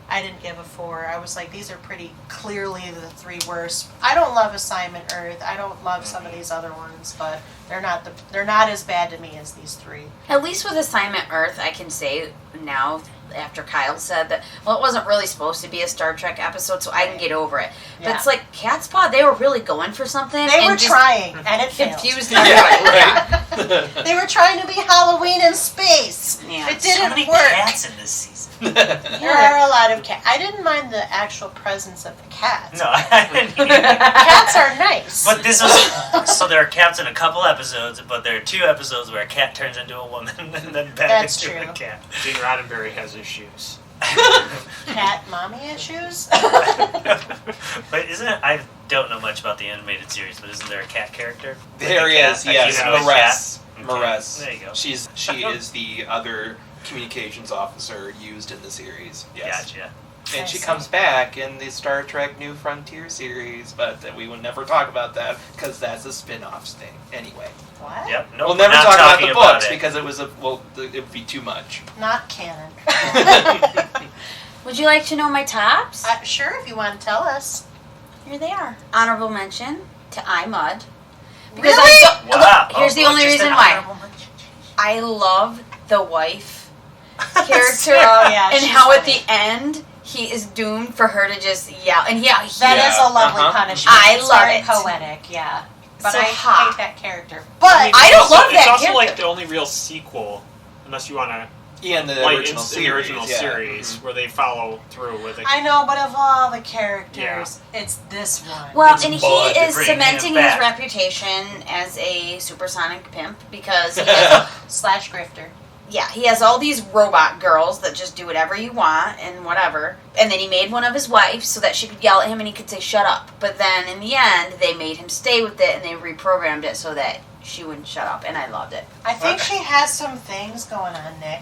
I didn't give a 4. I was like, these are pretty clearly the 3 worst. I don't love Assignment Earth. I don't love some of these other ones, but they're not as bad to me as these 3. At least with Assignment Earth, I can say now, after Kyle said that, well, it wasn't really supposed to be a Star Trek episode, so I can get over it. But Yeah. it's like Cat's Paw, they were really going for something. They were and just trying, and it failed. confused everybody. Yeah, right. They were trying to be Halloween in space. Yeah. It So didn't many work. cats in this season. There are a lot of cats. I didn't mind the actual presence of the cats. No, I didn't either. Cats are nice. But this was so there are cats in a couple episodes, but there are 2 episodes where a cat turns into a woman and then back That's into a true. cat. Gene Roddenberry has issues. Cat mommy issues? But isn't it? I don't know much about the animated series, but isn't there a cat character? There Like a cat? is, Like, yes, you have a Maress. cat? Okay, Maress. There you go. She is the other communications officer used in the series. Yes. Gotcha. And I she see. comes back in the Star Trek New Frontier series, but we will never talk about that because that's a spin-off thing. Anyway, What? Yep. Nope, we'll never not talk about talking the books it. because it would be too much. Not canon. Would you like to know my tops? Sure, if you want to tell us. Here they are. Honorable mention to iMud. Really? I don't, Wow. Here's the only just reason an why. honorable mention. I love the wife character Oh, yeah, and she's how at funny. the end he is doomed for her to just yell. And That is Yeah, a lovely uh-huh. punishment. I It's love very it. poetic, yeah. But So I hot. hate that character. But I don't It's love also- that It's also character. like the only real sequel, unless you want to Yeah, in the like original it's series. the original yeah. series Mhm. where they follow through with it. I know, but of all the characters, it's this one. Well, It's and blood he is bringing him cementing his back. reputation as a supersonic pimp because he has, Slash grifter. yeah, he has all these robot girls that just do whatever you want and whatever. And then he made one of his wives so that she could yell at him and he could say shut up. But then in the end, they made him stay with it and they reprogrammed it so that she wouldn't shut up, and I loved it. I think she has some things going on, Nick.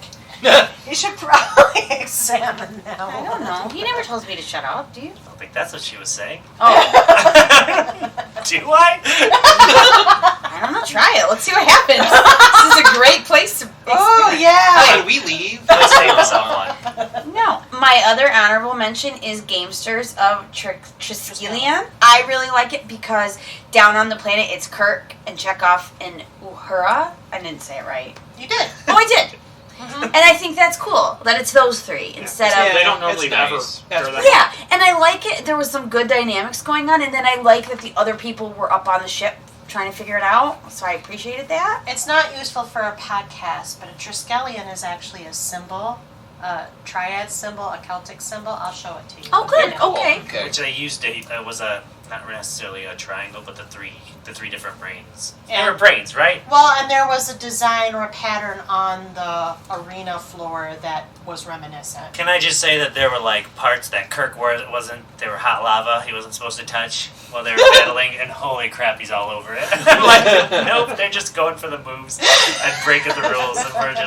You should probably examine them. I don't know. He never tells me to shut up, do you? I don't think that's what she was saying. Oh, Do I? I don't know. Try it. Let's see what happens. This is a great place to. Oh, yeah. Can we leave? Let's say to someone. No. My other honorable mention is Gamesters of Triskelion. I really like it because down on the planet it's Kirk and Chekhov and Uhura. I didn't say it right. You did. Oh, I did. And I think that's cool that it's those three instead Yeah. of. They don't normally It's ever. nice. throw that- Yeah, and I like it. There was some good dynamics going on, and then I like that the other people were up on the ship trying to figure it out. So I appreciated that. It's not useful for a podcast, but a Triskelion is actually a symbol a triad symbol, a Celtic symbol. I'll show it to you. Oh, good. Cool. Okay. Okay. Which they used it was a not necessarily a triangle, but the three different brains. They And- were brains, right? Well, and there was a design or a pattern on the arena floor that was reminiscent. Can I just say that there were like parts that Kirk they were hot lava. He wasn't supposed to touch while they were battling, and holy crap, he's all over it. Like, nope, they're just going for the moves and breaking the rules, and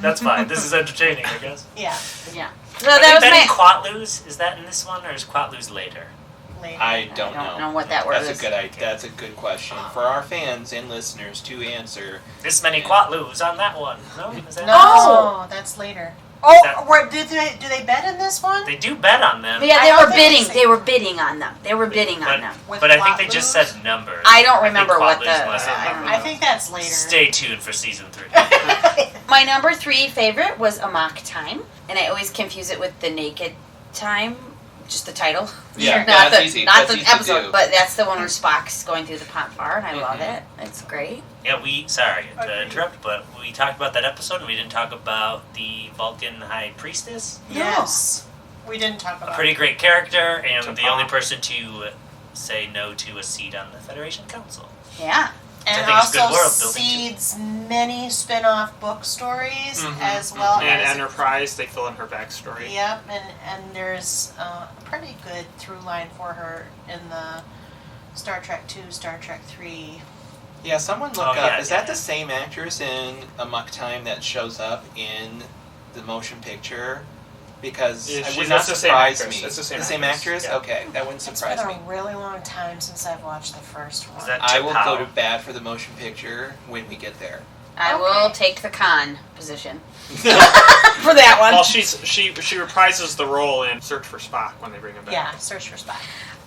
that's fine. This is entertaining, I guess. Yeah, Yeah. So Are that they was betting my. Quatloos? Is that in this one, or is Quatloos later? later. I don't I don't know what that word That's is. a good idea. That's a good question for our fans and listeners to answer. This many Quatloos on that one. No? Is that No. Oh, that's later. That- Oh, do they bet in this one? They do bet on them. Yeah, I they don't were think bidding. it's- They were bidding on them. They were bidding but, on them. With but I think they just Quatloos? said numbers. I don't think remember what Quatloos the- was a I don't number. I think that's later. Stay tuned for season 3. My number 3 favorite was A Mock Time, and I always confuse it with The Naked Time, just the title. Yeah, not that's the, easy. Not That's the easy to episode, do. but that's the one where Spock's going through the pont bar, and I love Mhm. it. It's great. Yeah, sorry to Okay. interrupt, but we talked about that episode and we didn't talk about the Vulcan High Priestess. Yes. We didn't talk A about pretty great character and the T'Pau. only person to say no to a seat on the Federation Council. Yeah. And I think it's good also world building, too. seeds many spin-off book stories Mhm. as well And as Enterprise, they fill in her backstory. Yep, and there's a pretty good through line for her in the Star Trek 2, Star Trek 3. Yeah, someone look Oh, up. yeah, Is yeah, that yeah. the same actress in A Muck Time that shows up in the motion picture? Because Yeah, it she- would not that's the same surprise actress. me. It's the same actress? actress, yeah. Okay, that wouldn't It's been surprise me. a really long time since I've watched the first one. Is that I will T'Pau? go to bat for the motion picture when we get there. I Okay. will take the con position for that one. Well, she reprises the role in Search for Spock when they bring him back. Yeah, Search for Spock.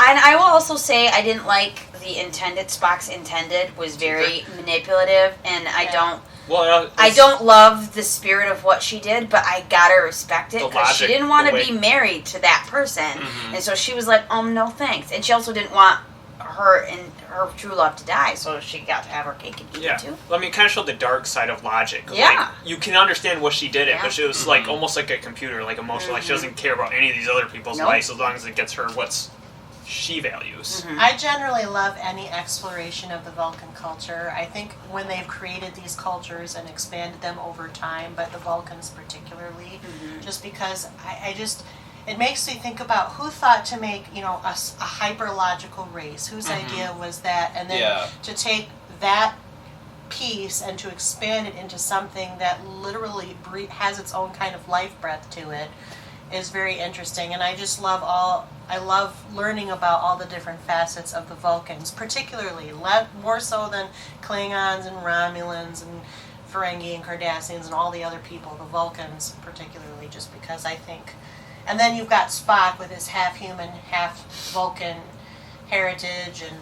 And I will also say I didn't like the intended. Spock's intended was very manipulative, and I Yeah. don't. Well, I don't love the spirit of what she did, but I gotta respect it The because she logic, didn't want the to way- be married to that person, Mhm. and so she was like, no thanks. And she also didn't want her and her true love to die, so she got to have her cake and eat Yeah, it too. well, I mean, kind of showed the dark side of logic. Yeah. Like, you can understand what she did it, Yeah. but she was like almost like a computer, like emotional. Like she doesn't care about any of these other people's Nope. lives as long as it gets her what's she values. I generally love any exploration of the Vulcan culture. I think when they've created these cultures and expanded them over time, but the Vulcans particularly, just because it makes me think about who thought to make, a hyper-logical race. Whose idea was that? And then Yeah. to take that piece and to expand it into something that literally has its own kind of life breath to it is very interesting. And I just I love learning about all the different facets of the Vulcans, particularly more so than Klingons and Romulans and Ferengi and Cardassians and all the other people. The Vulcans particularly, just because I think. And then you've got Spock with his half human, half Vulcan heritage, and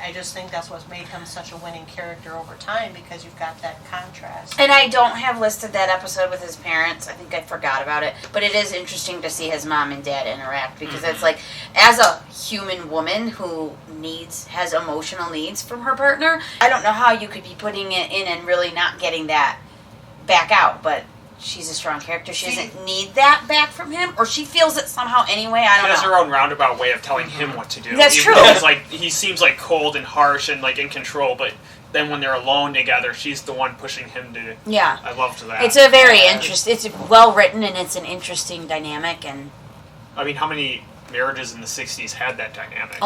I just think that's what's made him such a winning character over time, because you've got that contrast. And I don't have listed that episode with his parents. I think I forgot about it. But it is interesting to see his mom and dad interact, because it's like, as a human woman who has emotional needs from her partner, I don't know how you could be putting it in and really not getting that back out. But she's a strong character. She doesn't need that back from him, or she feels it somehow anyway. I She don't has know. her own roundabout way of telling him what to do. That's Even true. though he seems like cold and harsh and like in control, but then when they're alone together, she's the one pushing him to. Yeah. I loved that. It's a very interesting, it's well written, and it's an interesting dynamic, and I mean, how many marriages in the 60s had that dynamic?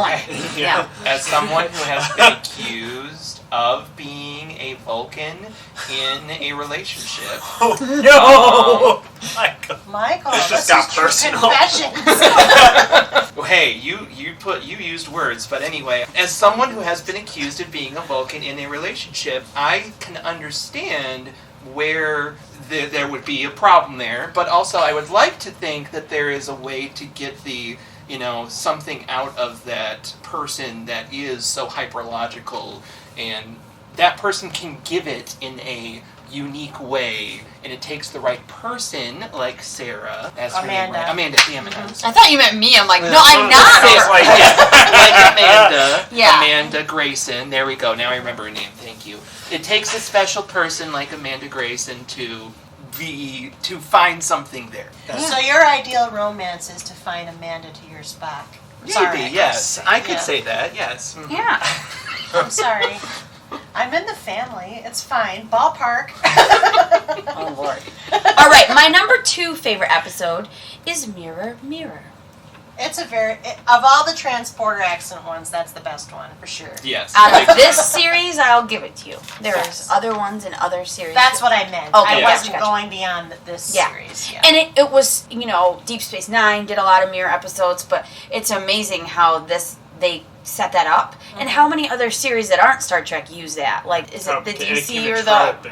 yeah. As someone who has been accused of being a Vulcan in a relationship, No! Michael, This this just got is true personal. confessions. well, hey, you used words, but anyway, as someone who has been accused of being a Vulcan in a relationship, I can understand where there would be a problem there, but also I would like to think that there is a way to get the something out of that person that is so hyperlogical, and that person can give it in a unique way, and it takes the right person, like Sarah, as her name, Amanda. right? Amanda, damn it, I was- I thought you meant me. I'm like, no, It's I'm not. like, like Amanda, Yeah. Amanda Grayson. There we go. Now I remember her name. Thank you. It takes a special person like Amanda Grayson to to find something there. So your ideal romance is to find Amanda to your Spock. Maybe, yes. I could say that, yes. Yeah. I'm sorry. I'm in the family. It's fine. Ballpark. Oh, Lord. All right, my number 2 favorite episode is Mirror, Mirror. It's of all the transporter accident ones, that's the best one, for sure. Yes. Out of this series, I'll give it to you. There's other ones in other series. That's what I meant. Okay, I wasn't gotcha. going beyond this series. Yeah. And it was, Deep Space Nine did a lot of mirror episodes, but it's amazing how they set that up, and how many other series that aren't Star Trek use that. Like, is it the DC or the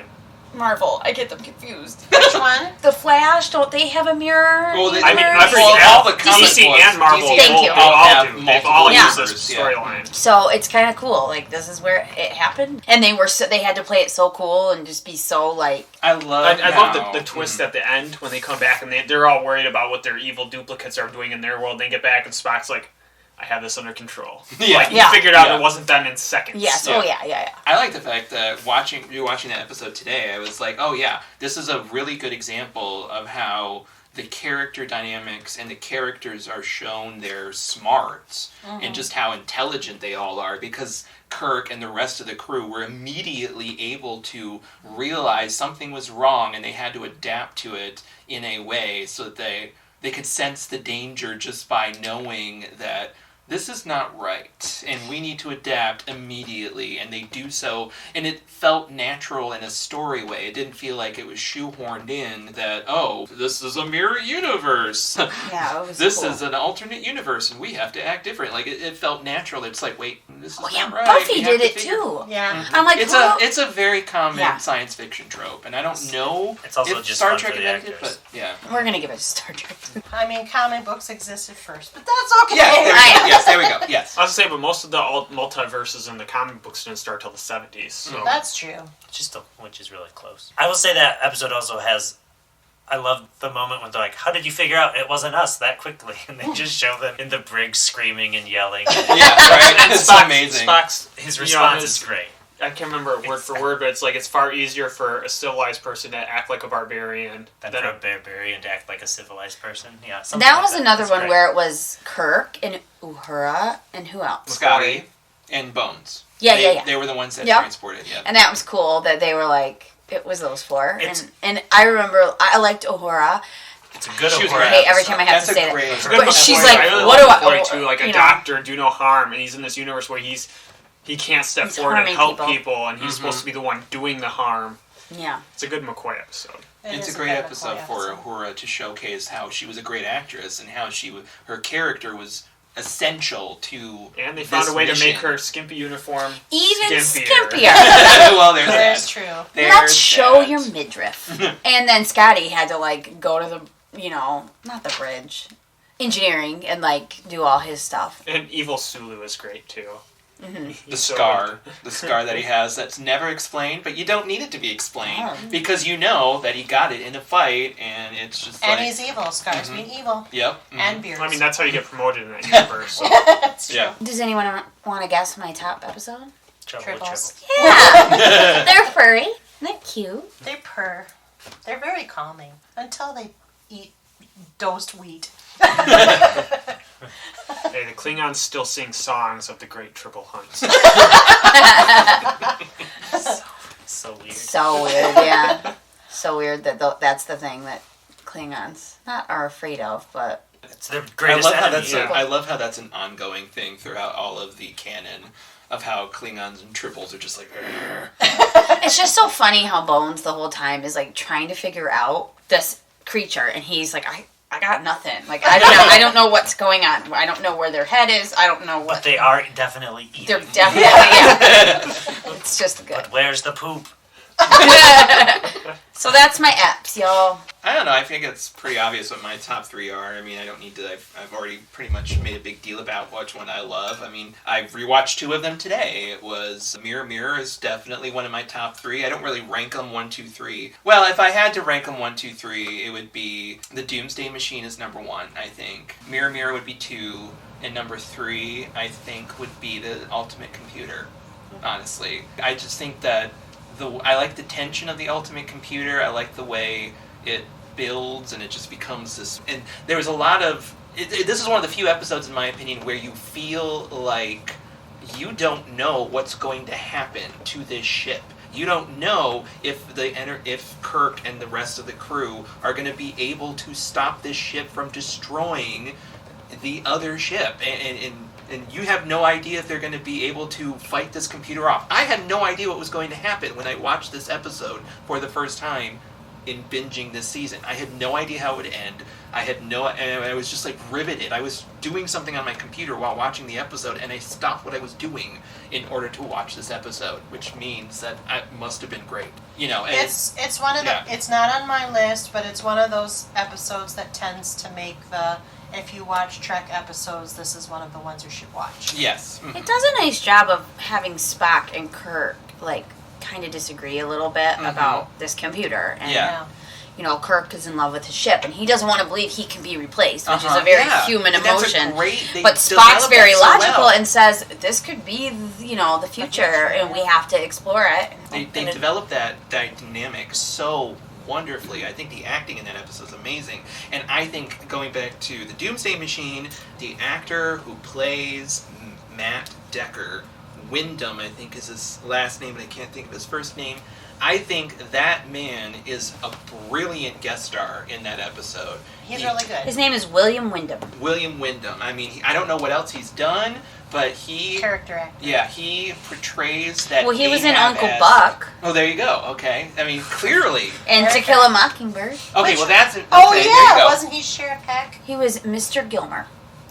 Marvel? I get them confused. Which one? The Flash, don't they have a mirror? Well, I mean, all the comic DC books, and Marvel Thank you. all have do. They've multiple all used universes, this yeah. storyline. So it's kind of cool. Like, this is where it happened, and they had to play it so cool and just be so like. I love the twist at the end when they come back and they're all worried about what their evil duplicates are doing in their world. They get back and Spock's like, I have this under control. Like, he figured out it wasn't done in seconds. Yes. Oh yeah. I like the fact that watching that episode today, I was like, oh yeah, this is a really good example of how the character dynamics and the characters are shown their smarts and just how intelligent they all are, because Kirk and the rest of the crew were immediately able to realize something was wrong and they had to adapt to it in a way so that they could sense the danger just by knowing that this is not right, and we need to adapt immediately, and they do so, and it felt natural in a story way. It didn't feel like it was shoehorned in that, oh, this is a mirror universe. Yeah, it was This cool. is an alternate universe, and we have to act different. Like, it felt natural. It's like, wait, this is not right. Buffy We have did to it figure- too. Yeah. I'm like, It's a very common Yeah. science fiction trope, and I don't know It's also if just Star fun Trek for the invented it, actors. but yeah. we're gonna give it to Star Trek. I mean, comic books existed first, but that's okay. Yes, there we go. Yes. I was gonna say, but most of the multiverses in the comic books didn't start till the 70s. So. That's true. Which is really close. I will say that episode also has. I love the moment when they're like, "How did you figure out it wasn't us that quickly?" And they just show them in the brig screaming and yelling. Yeah, right. It's amazing. His response is great. I can't remember word for word, but it's like it's far easier for a civilized person to act like a barbarian Than than for a barbarian to act like a civilized person. Yeah, That was another That's one great. where it was Kirk and Uhura and who else? Scotty and Bones. Yeah. They were the ones that Yep. transported. Yeah. And that was cool that they were like, it was those four. It's- And I remember, I liked Uhura. It's a good She was Uhura great. I hate every time I have That's to a say great- that. But But she's McCoy, like, I really what do love I... McCoy too, like a you know. doctor, do no harm, and he's in this universe where he can't step He's forward and harming help people. people, and he's supposed to be the one doing the harm. Yeah. It's a good McCoy episode. It's is a great good episode McCoy for episode. Uhura to showcase how she was a great actress and how her character was essential to And they found this a way to mission. make her skimpy uniform Even skimpier. skimpier. Well, there's That's that. true. There's Let's show that. your midriff. And then Scotty had to, like, go to the, not the bridge, engineering, and, like, do all his stuff. And Evil Sulu is great too. The scar that he has that's never explained, but you don't need it to be explained because you know that he got it in a fight, and it's just And like, he's evil. Scars mean evil. yep, And beards. I mean, that's how you get promoted in that universe. So. That's true. yeah. Does anyone want to guess my top episode? Trouble with Triples. trouble. Yeah. They're furry. They're cute. They purr. They're very calming until they eat dosed wheat. Hey, the Klingons still sing songs of the Great Triple Hunts. So weird. So weird, yeah. So weird that that's the thing that Klingons not are afraid of, but It's their I greatest love how enemy. that's I love how that's an ongoing thing throughout all of the canon of how Klingons and triples are just like. it's just so funny how Bones the whole time is like trying to figure out this creature, and he's like, I got nothing. Like I don't know what's going on. I don't know where their head is. I don't know But what they are definitely eating. they're definitely. Yeah. It's just good. But where's the poop? So that's my apps, y'all. I don't know. I think it's pretty obvious what my top three are. I mean, I don't need to. I've already pretty much made a big deal about which one I love. I mean, I've rewatched two of them today. It was Mirror Mirror is definitely one of my top three. I don't really rank them 1, 2, 3. Well, if I had to rank them 1, 2, 3, it would be the Doomsday Machine is number 1. I think Mirror Mirror would be 2, and number 3 I think would be the Ultimate Computer. Honestly, I just think that I like the tension of the Ultimate Computer. I like the way it builds and it just becomes this. And there was a lot of. This is one of the few episodes, in my opinion, where you feel like you don't know what's going to happen to this ship. You don't know if Kirk and the rest of the crew are going to be able to stop this ship from destroying the other ship, and you have no idea if they're going to be able to fight this computer off. I had no idea what was going to happen when I watched this episode for the first time in binging this season. I had no idea how it would end. And I was just like riveted. I was doing something on my computer while watching the episode, and I stopped what I was doing in order to watch this episode, which means that it must have been great. You know, and it's one of the. It's not on my list, but it's one of those episodes that tends to make the. If you watch Trek episodes, this is one of the ones you should watch. Yes. Mm-hmm. It does a nice job of having Spock and Kirk kind of disagree a little bit about this computer, and you know, Kirk is in love with his ship, and he doesn't want to believe he can be replaced, which is a very human emotion. But Spock's very logical and says, this could be, you know, the future, and we have to explore it. They developed that dynamic so wonderfully. I think the acting in that episode is amazing. And I think, going back to the Doomsday Machine, the actor who plays Matt Decker, Wyndham, I think is his last name, but I can't think of his first name. I think that man is a brilliant guest star in that episode. He's really good. His name is William Wyndham. William Wyndham. I mean, I don't know what else he's done, but he... Character actor. Yeah, he portrays that... Well, he was in Ahab Uncle Buck. Oh, there you go. Okay. I mean, clearly. And To Kill a Mockingbird. Okay, well, that's... Okay, Oh, there you yeah. go. Wasn't he Sheriff Peck? He was Mr. Gilmer.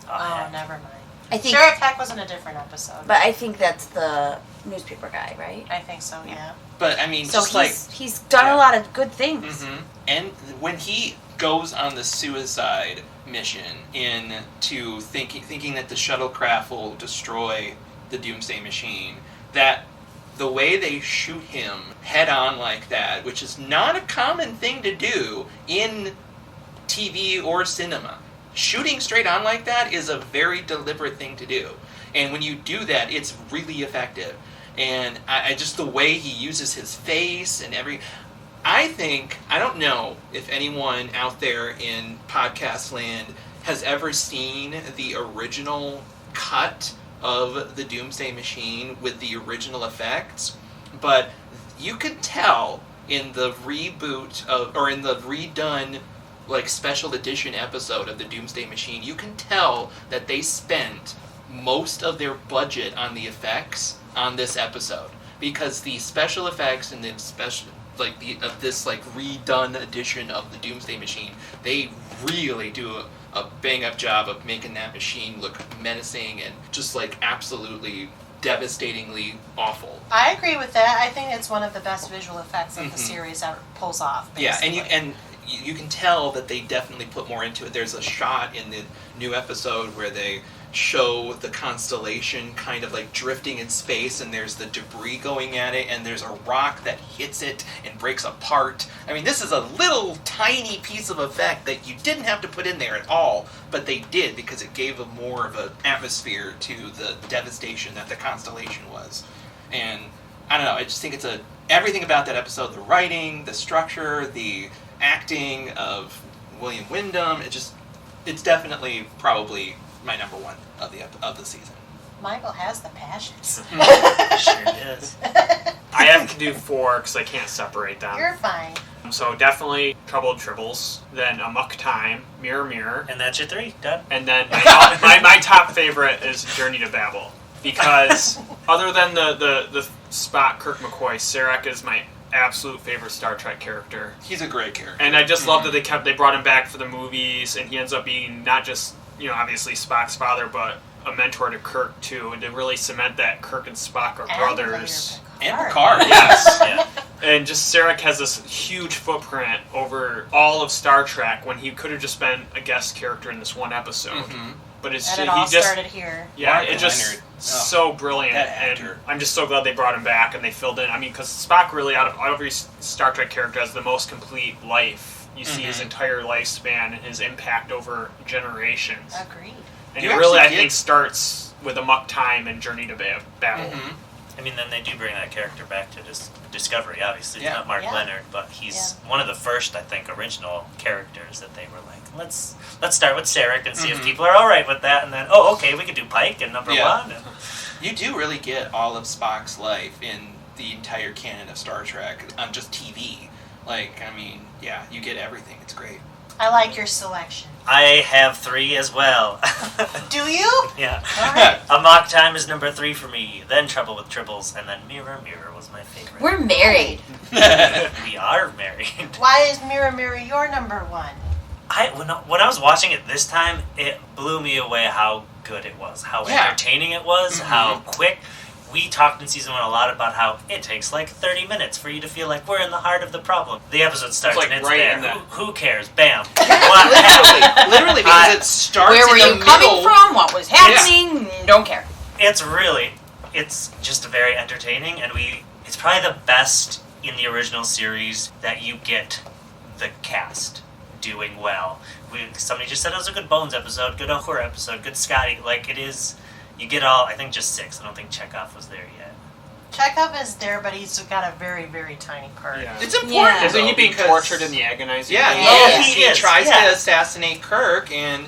Oh, never mind. I think, Sheriff Peck was in a different episode. but I think that's the newspaper guy, right? I think so, yeah. But, I mean, So just he's done a lot of good things. Mm-hmm. And when he goes on the suicide mission into thinking that the shuttlecraft will destroy the Doomsday Machine, that the way they shoot him head on like that, which is not a common thing to do in TV or cinema. Shooting straight on like that is a very deliberate thing to do. And when you do that, it's really effective. And I just the way he uses his face and I don't know if anyone out there in podcast land has ever seen the original cut of the Doomsday Machine with the original effects, but you could tell in the in the redone special edition episode of the Doomsday Machine, you can tell that they spent most of their budget on the effects on this episode, because the special effects and the special this redone edition of the Doomsday Machine, they really do a bang up job of making that machine look menacing and just absolutely devastatingly awful. I agree with that. I think it's one of the best visual effects that the series ever pulls off. Basically. Yeah, and you can tell that they definitely put more into it. There's a shot in the new episode where they show the constellation kind of drifting in space, and there's the debris going at it, and there's a rock that hits it and breaks apart. I mean, this is a little tiny piece of effect that you didn't have to put in there at all, but they did because it gave more of an atmosphere to the devastation that the constellation was. And I don't know, I just think everything about that episode, the writing, the structure, the acting of William Wyndham, it's definitely probably my number one of the season. Michael has the passions. Sure does. I have to do 4 because I can't separate them. You're fine. So definitely Troubled Tribbles, then Amok Time, Mirror Mirror, And that's your 3, done. and then my top favorite is Journey to Babel, because other than the Spock Kirk McCoy, Sarek is my absolute favorite Star Trek character. He's a great character. And I just love that they brought him back for the movies, and he ends up being not just, obviously Spock's father, but a mentor to Kirk too, and to really cement that Kirk and Spock are brothers. And Picard. Yes. Yeah. And just Sarek has this huge footprint over all of Star Trek when he could have just been a guest character in this one episode. Mm-hmm. But And it all started here. Yeah, Mark it just Leonard. so brilliant, that and actor. I'm just so glad they brought him back and they filled in. I mean, because Spock really, out of every Star Trek character, has the most complete life. You see his entire lifespan and his impact over generations. Agreed. And You it really, I actually think, starts with Amok Time and Journey to Babel. Mm-hmm. I mean, then they do bring that character back to Discovery, obviously. Yeah. It's not Mark Yeah. Leonard, but he's one of the first, I think, original characters that they were like, let's start with Sarek and see if people are all right with that, and then, okay, we could do Pike and number one. And You do really get all of Spock's life in the entire canon of Star Trek on just TV. Like, I mean, yeah, you get everything. It's great. I like your selection. I have 3 as well. Do you? Yeah. All right. Amok Time is number 3 for me, then Trouble with Tribbles, and then Mirror Mirror was my favorite. We're married. We are married. Why is Mirror Mirror your number 1? When I was watching it this time, it blew me away how good it was, how entertaining it was, how quick. We talked in season 1 a lot about how it takes like 30 minutes for you to feel like we're in the heart of the problem. The episode starts It's like and it's right there. in that. Who cares? Bam. What happened? Literally, because it starts Where were in the you coming middle. from? What was happening? Don't care. It's just very entertaining, and it's probably the best in the original series that you get the cast doing well. Somebody just said it was a good Bones episode, good Uhura episode, good Scotty. Like, it is, you get all, I think just 6. I don't think Chekhov was there yet. Chekhov is there, but he's got a very, very tiny part. Yeah. It's important. Yeah. Isn't he though, being because- tortured in the agonizing? Yeah, room? he he is, tries yeah. to assassinate Kirk, and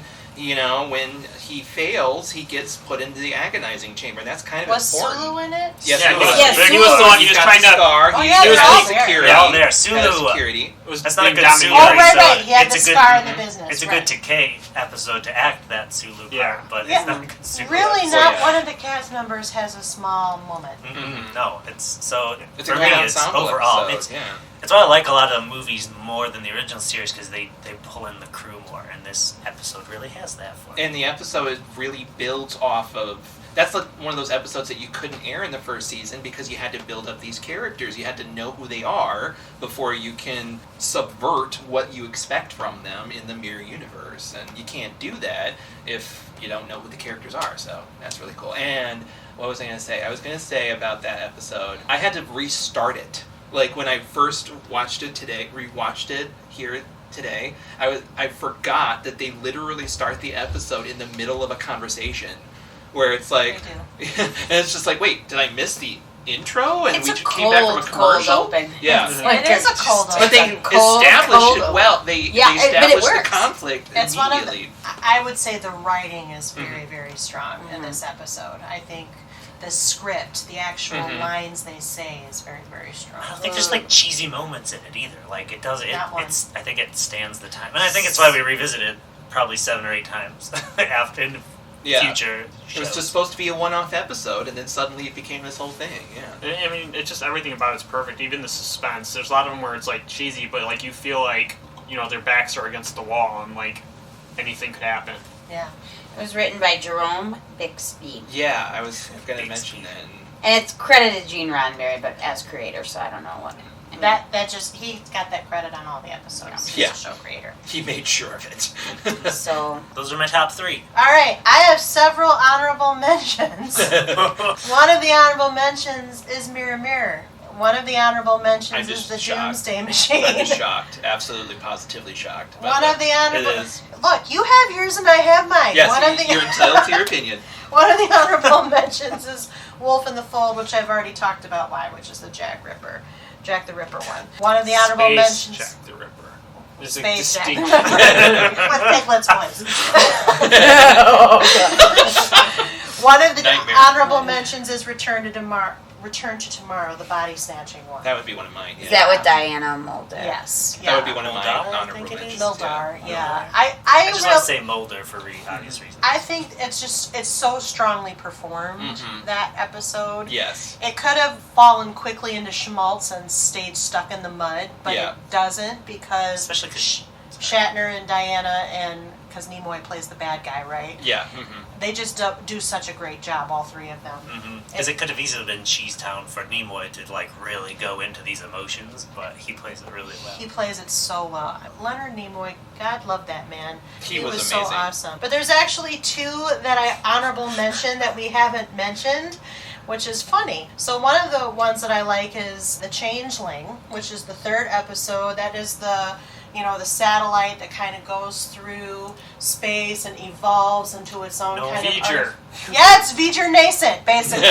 when he fails, he gets put into the agonizing chamber. That's kind of Was important. Sulu in it? Yes, Yeah, he was. Yes, he was the one. He He's was got trying the to. scar. Oh, He's yeah, got they're all security. there. They're all there. Head of Sulu. security. It was That's not a being good dominated. Sulu. Oh, right. He had It's the a good- scar in the business. It's a right. good Takei episode to act that Sulu part, Yeah. but Yeah. it's not a good Sulu Really, episode. not yeah. one of the cast members has a small moment. Mm-mm. No, it's so It's for a me. great It's ensemble overall. episode, It's why I like a lot of movies more than the original series because they pull in the crew more, and this episode really has that for me. And the episode really builds off of. That's like one of those episodes that you couldn't air in the first season because you had to build up these characters. You had to know who they are before you can subvert what you expect from them in the mirror universe. And you can't do that if you don't know who the characters are. So that's really cool. And what was I going to say? I was going to say about that episode, I had to restart it. Like when I first watched it today, rewatched it here today, I forgot that they literally start the episode in the middle of a conversation. Where it's like, and it's just like, wait, did I miss the intro? And It's we a just came back from a commercial. open. Yeah. It's like It is a cold open. But they It's a cold, established cold it open. well. They Yeah, but it established the works. conflict It's one of the, immediately. I would say the writing is very, very strong in this episode. I think the script, the actual lines they say is very, very strong. I don't think there's like cheesy moments in it either. Like it does it. Not one. I think it stands the time, and I think it's why we revisit it probably 7 or 8 times after in the future. It was just supposed to be a one-off episode, and then suddenly it became this whole thing. Yeah. I mean, it's just everything about it's perfect. Even the suspense. There's a lot of them where it's like cheesy, but like you feel like their backs are against the wall and like anything could happen. Yeah. It was written by Jerome Bixby. Yeah, I was going to Big mention speed. that. And it's credited Gene Roddenberry, but as creator, so I don't know what. I mean, That just, he got that credit on all the episodes. He's Yeah. a show creator. He made sure of it. so Those are my top 3. All right, I have several honorable mentions. One of the honorable mentions is Mirror Mirror. One of the honorable mentions I'm is just the shocked. Doomsday Machine. I'm just shocked. Absolutely, positively shocked. But One of the honorable. It is. Look, you have yours and I have mine. Yes, One of the you're entitled to your opinion. One of the honorable mentions is Wolf in the Fold, which I've already talked about why, which is the Jack the Ripper one. One of the honorable Space mentions. Jack the Ripper. There's a Space Jack the distinction. Ripper. With Piglet's voice. One of the Nightmare. honorable mentions is Return to Tomorrow, the body snatching one. That would be one of mine. is Yeah. that with Diana Mulder? Yes. That would be one of my Mildar, I honorable think it is. mentions. Mildar, yeah. Mildar. I I just want really- to say Mulder for obvious reasons. I think it's so strongly performed, that episode. Yes. It could have fallen quickly into schmaltz and stayed stuck in the mud, but Yeah. it doesn't because Especially because Shatner and Diana, and because Nimoy plays the bad guy, right? Yeah. They just do such a great job, all three of them. Because it could have easily been Cheesetown for Nimoy to like really go into these emotions, but he plays it really well. He plays it so well. Leonard Nimoy, God love that man. He was so amazing. awesome. But there's actually 2 that I honorable mention that we haven't mentioned, which is funny. So one of the ones that I like is The Changeling, which is the 3rd episode. That is the the satellite that kind of goes through space and evolves into its own No kind V'ger. of... Yeah, it's V'ger nascent, basically.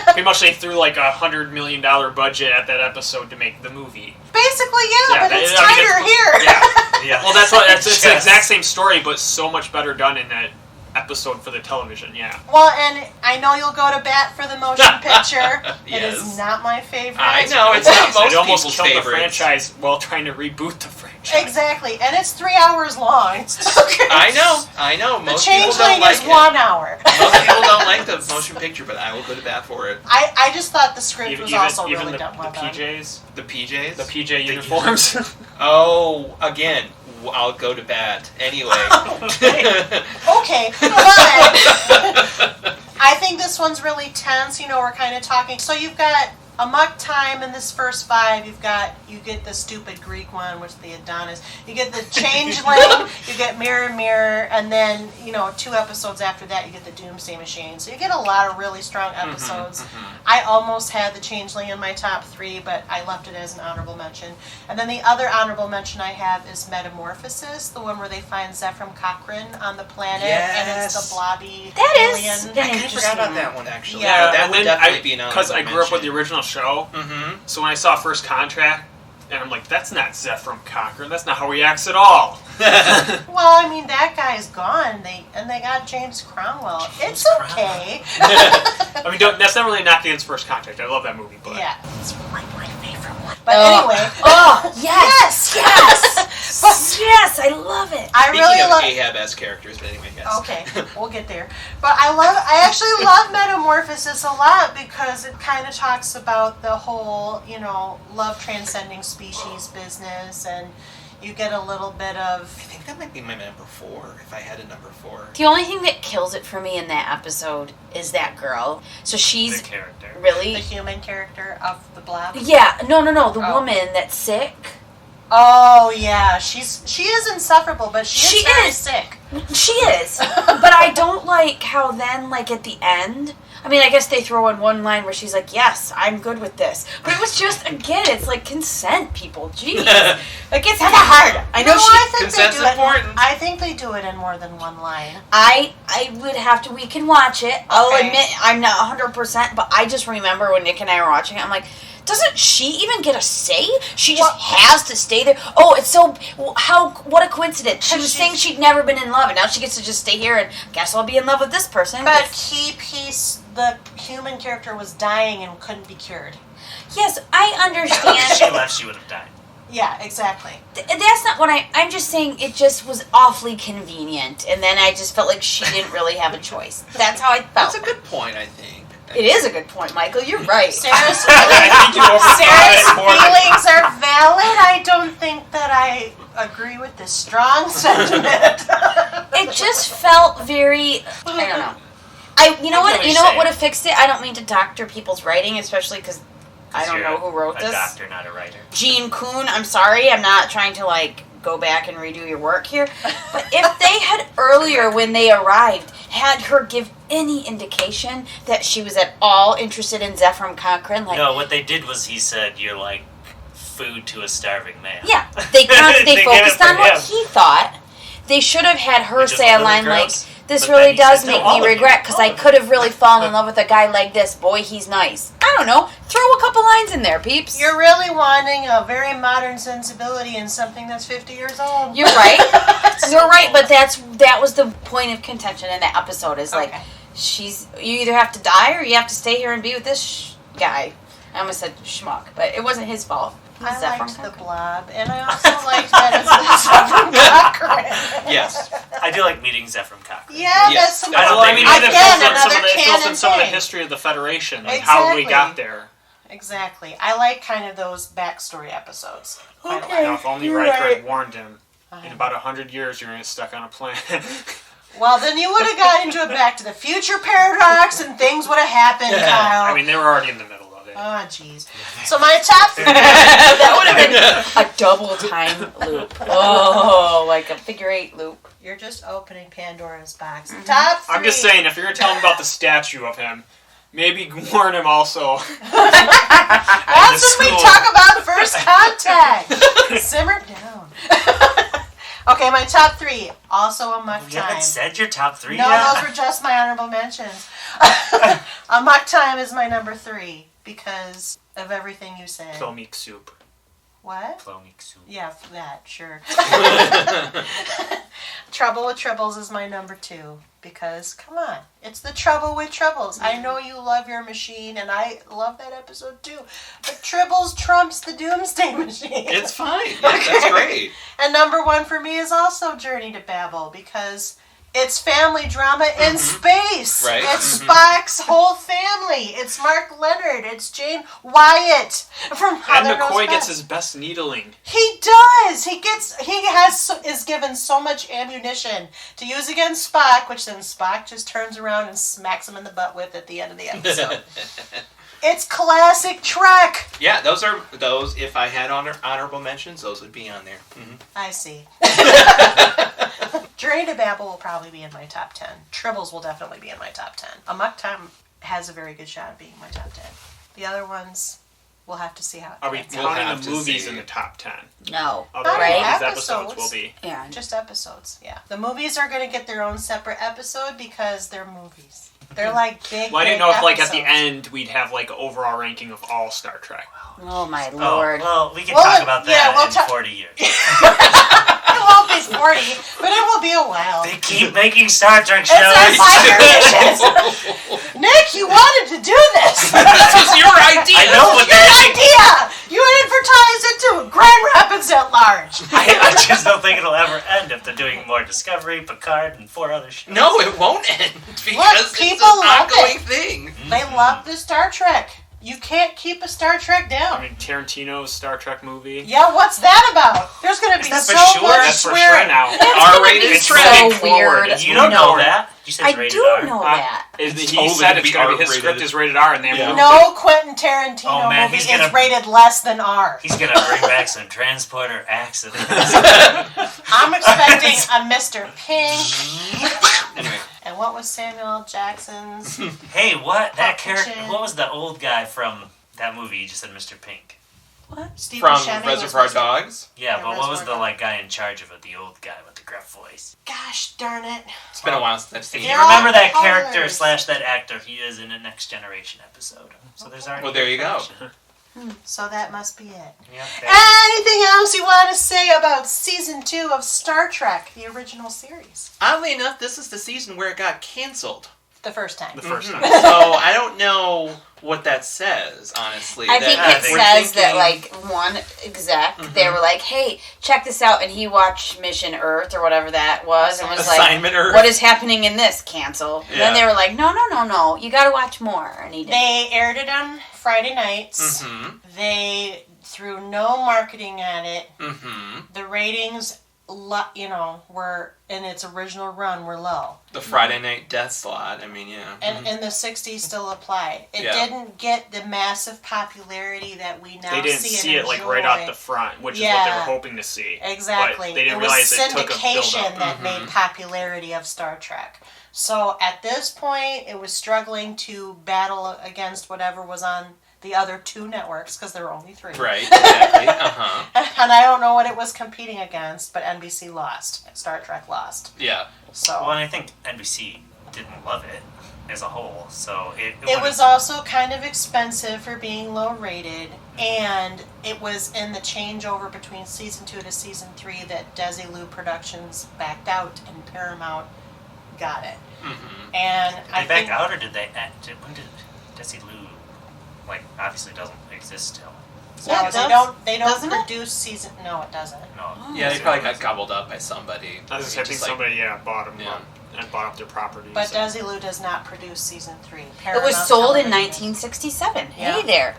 Pretty much they threw like $100 million budget at that episode to make the movie. Basically, Yeah, but it's I mean, tighter here. Yeah. Yeah. Well, it's the Yes. exact same story, but so much better done in that episode for the television. Yeah. Well, and I know you'll go to bat for the motion picture. It Yes. is not my favorite. I know, it's not most It almost people's killed the favorites. franchise while trying to reboot the franchise. Exactly, and it's 3 hours long. I know. The Most people don't changeling like is it. 1 hour. Most people don't like the motion picture, but I will go to bat for it. I just thought the script Even, was even, also even really the, done the well done. PJs, The PJs? the PJ uniforms. Oh, again, I'll go to bat. Anyway. Okay, but I think this one's really tense. We're kind of talking. So you've got amok time in this first 5. You get the stupid Greek one, which the Adonis. You get the changeling. You get mirror, mirror, and then 2 episodes after that, you get the Doomsday Machine. So you get a lot of really strong episodes. I almost had the changeling in my top 3, but I left it as an honorable mention. And then the other honorable mention I have is Metamorphosis, the one where they find Zephram Cochrane on the planet, and it's Yes. the blobby That is alien. an I kind of interesting forgot about one. that one, actually. Yeah. that would definitely be an Because I grew up with the mention. original show, Mm-hmm. so when I saw First Contact, and I'm like, that's not Zephram Cochrane. That's not how he acts at all. Well, I mean, that guy's gone. They got James Cromwell. It's okay. I mean, that's not really a knock against First Contact. I love that movie, but Yeah, it's like my favorite one. But anyway, Oh, yes, yes, I love it. I Speaking really of love. Ahab as characters, but anyway, yes. Okay, we'll get there. But I actually love Metamorphosis a lot because it kind of talks about the whole, love transcending species business, and you get a little bit I of. think that might be my number 4, if I had a number 4. The only thing that kills it for me in that episode is that girl. So she's The character. The really... human character of the blob. Yeah, no, the Oh. woman that's sick. Oh yeah, she is insufferable, but she She very is. sick. She is. But I don't like how then, like, at the end... I mean, I guess they throw in one line where she's like, yes, I'm good with this. But it was just, again, it's like consent, people. Jeez. Like, it's kind of hard. I know I think Consent's they do important. It, I think they do it in more than one line. I would have to, we can watch it. I'll Okay. admit I'm not 100%, but I just remember when Nick and I were watching it, I'm like, doesn't she even get a say? She just has to stay there. Oh, it's so, what a coincidence. She was saying she'd never been in love, and now she gets to just stay here and guess I'll be in love with this person. But the human character was dying and couldn't be cured. Yes, I If she understand. left, she would have died. Yeah, exactly. That's not what I'm just saying it just was awfully convenient, and then I just felt like she didn't really have a choice. That's how I felt. That's a good point, I think. It is a good point, Michael. You're right. Sarah's, I think you overthought it more than- feelings are valid. I don't think that I agree with this strong sentiment. It just felt very, I don't know. You know what would have fixed it? I don't mean to doctor people's writing, especially because I don't You're know who wrote a this. doctor, not a writer. Gene Kuhn, I'm sorry, I'm not trying to go back and redo your work here. But if they had earlier, when they arrived, had her give any indication that she was at all interested in Zephram Cochrane, No, what they did was he said, you're like food to a starving man. yeah, they They did it focused for on what him. he thought. They should have had her Which is say a a little line gross, like, this but really then he does said, make "No, all me of you, regret, because all I of could have really fallen in love with a guy like this. Boy, he's nice. I don't know. Throw a couple lines in there, peeps. You're really wanting a very modern sensibility in something that's 50 years old. You're right. You're right, but that was the point of contention in that episode. Is like, Okay. you either have to die or you have to stay here and be with this guy. I almost said schmuck, but it wasn't his fault. I Zephram liked the Cochrane. blob, and I also liked that it's Zephram Cochrane. Yes. I do like meeting Zephram Cochrane. Yeah, Yes. that's some. I don't Well, I mean, Again, it fills in another canon some of the thing. history of the Federation, like how we Exactly. got there. Exactly. I like kind of those backstory episodes. quite a lot. Now, if only You're Riker right. had warned him, in about 100 years you're going to get stuck on a planet. Well, then you would have got into a Back to the Future paradox, and things would have happened, Kyle. I mean, they were already in the middle of it. Oh, jeez. So my top three. That would have been a double time loop. Oh, like a figure 8 loop. You're just opening Pandora's box. Top three. I'm just saying, if you're going to tell him about the statue of him, maybe warn him also. That's when we talk about first contact. Simmer down. Okay, my top 3. Also a muck You time. haven't said your top 3 No, yet? those were just my honorable mentions. A muck time is my number 3 because of everything you said. Clomic soup. What? Clomic soup. Yeah, that, sure. Trouble with Tribbles is my number 2 because, come on, it's the Trouble with Tribbles. I know you love your machine, and I love that episode too, but Tribbles trumps the Doomsday Machine. It's fine. Yeah, that's great. And number 1 for me is also Journey to Babel because it's family drama in space. Right. It's Spock's whole family. It's Mark Leonard. It's Jane Wyatt from How And There Goes McCoy gets Spock. his best needling. He does. Is given so much ammunition to use against Spock, which then Spock just turns around and smacks him in the butt with at the end of the episode. It's classic Trek. Yeah, those. If I had honorable mentions, those would be on there. Mm-hmm. I see. Journey to Babel will probably be in my top 10. Tribbles will definitely be in my top 10. A Muck Time has a very good shot at being my top 10. The other ones, we'll have to see how it Are we pans We'll out. counting have the to movies see. in the top 10? No. Otherwise, Right? these episodes Episodes. will be. Yeah. Just episodes, yeah. The movies are going to get their own separate episode because they're movies. They're like big. Well, I didn't big know if, like, at the episodes. end we'd have like an overall ranking of all Star Trek. Oh my Oh, lord. well, we can Well, talk about yeah, that we'll in ta- 40 years. It won't be 40, but it will be a while. They keep making Star Trek It's our shows. 5-year missions. Nick, you wanted to do this. This was your idea. I know what Your they're making. idea. You advertised it to Grand Rapids at large. I just don't think it'll ever end if they're doing more Discovery, Picard, and 4 other shows. No, it won't end because it's people an love ongoing it. thing. They love the Star Trek. You can't keep a Star Trek I down. mean, Tarantino's Star Trek movie. Yeah, what's that about? There's going to be Is so that for sure? much That's for sure swearing. now. R-rated It's so trending weird. forward. It's You don't moving know forward. that? You said I it's rated do R. know that. He totally said gonna it's be going to be his R-rated. script is rated R, and they Yeah. moved No Quentin Tarantino Oh, man, movie he's gonna- is rated less than R. He's gonna bring back some transporter accidents. I'm expecting a Mr. Pink. Anyway, And what was Samuel L. Jackson's? Hey, what? That Fuck character. shit. What was the old guy from that movie you just said, Mr. Pink? Steve from Buscemi was Reservoir Mr. Dogs, Yeah, Yeah, but what was Reservoir the like guy in charge of it? The old guy with the gruff voice. Gosh darn it. it's been a while since I've seen If it. you They're remember all that colors. character / that actor, he is in a Next Generation episode. So there's already. Well, there you go. So that must be it. Yeah, Anything else you want to say about season 2 of Star Trek, the original series? Oddly enough, this is the season where it got canceled. The first time. the first time. So I don't know what that says, honestly. I think That it we're says that, thinking- like, one exec, they were like, hey, check this out, and he watched Mission Earth, or whatever that was, and was Assignment like, Earth. what is happening in this? Cancel. And then Yeah. they were like, no, you gotta watch more, and he did. They aired it on Friday nights. Mhm. They threw no marketing at it. Mhm. The ratings, were in its original run were low. The Friday night death slot. I mean, yeah. And in the 60s still applied. It Yeah. didn't get the massive popularity that we now They didn't see see and it like enjoy. right off the front, which is what they Yeah. were hoping to see. Exactly. But they didn't it was realize it took a syndication build-up. that made popularity of Star Trek. So at this point, it was struggling to battle against whatever was on the other 2 networks, because there were only 3. Right, exactly. Uh-huh. And I don't know what it was competing against, but NBC lost. Star Trek lost. Yeah. So Well, and I think NBC didn't love it as a whole, so it it was also kind of expensive for being low rated, and it was in the changeover between season 2 to season 3 that Desilu Productions backed out and Paramount got it. Mm-hmm. And Did I they back think out, or did they? When did Desilu? Like, obviously doesn't exist still. no, it they does? don't Doesn't it? produce season. No, it doesn't. No. Yeah, they probably got gobbled up by somebody. I was mean, think just like- somebody bought them Yeah. up and bought up their properties. But so. Desilu does not produce season 3. It was Paramount sold in Television. 1967. Yeah. Hey there.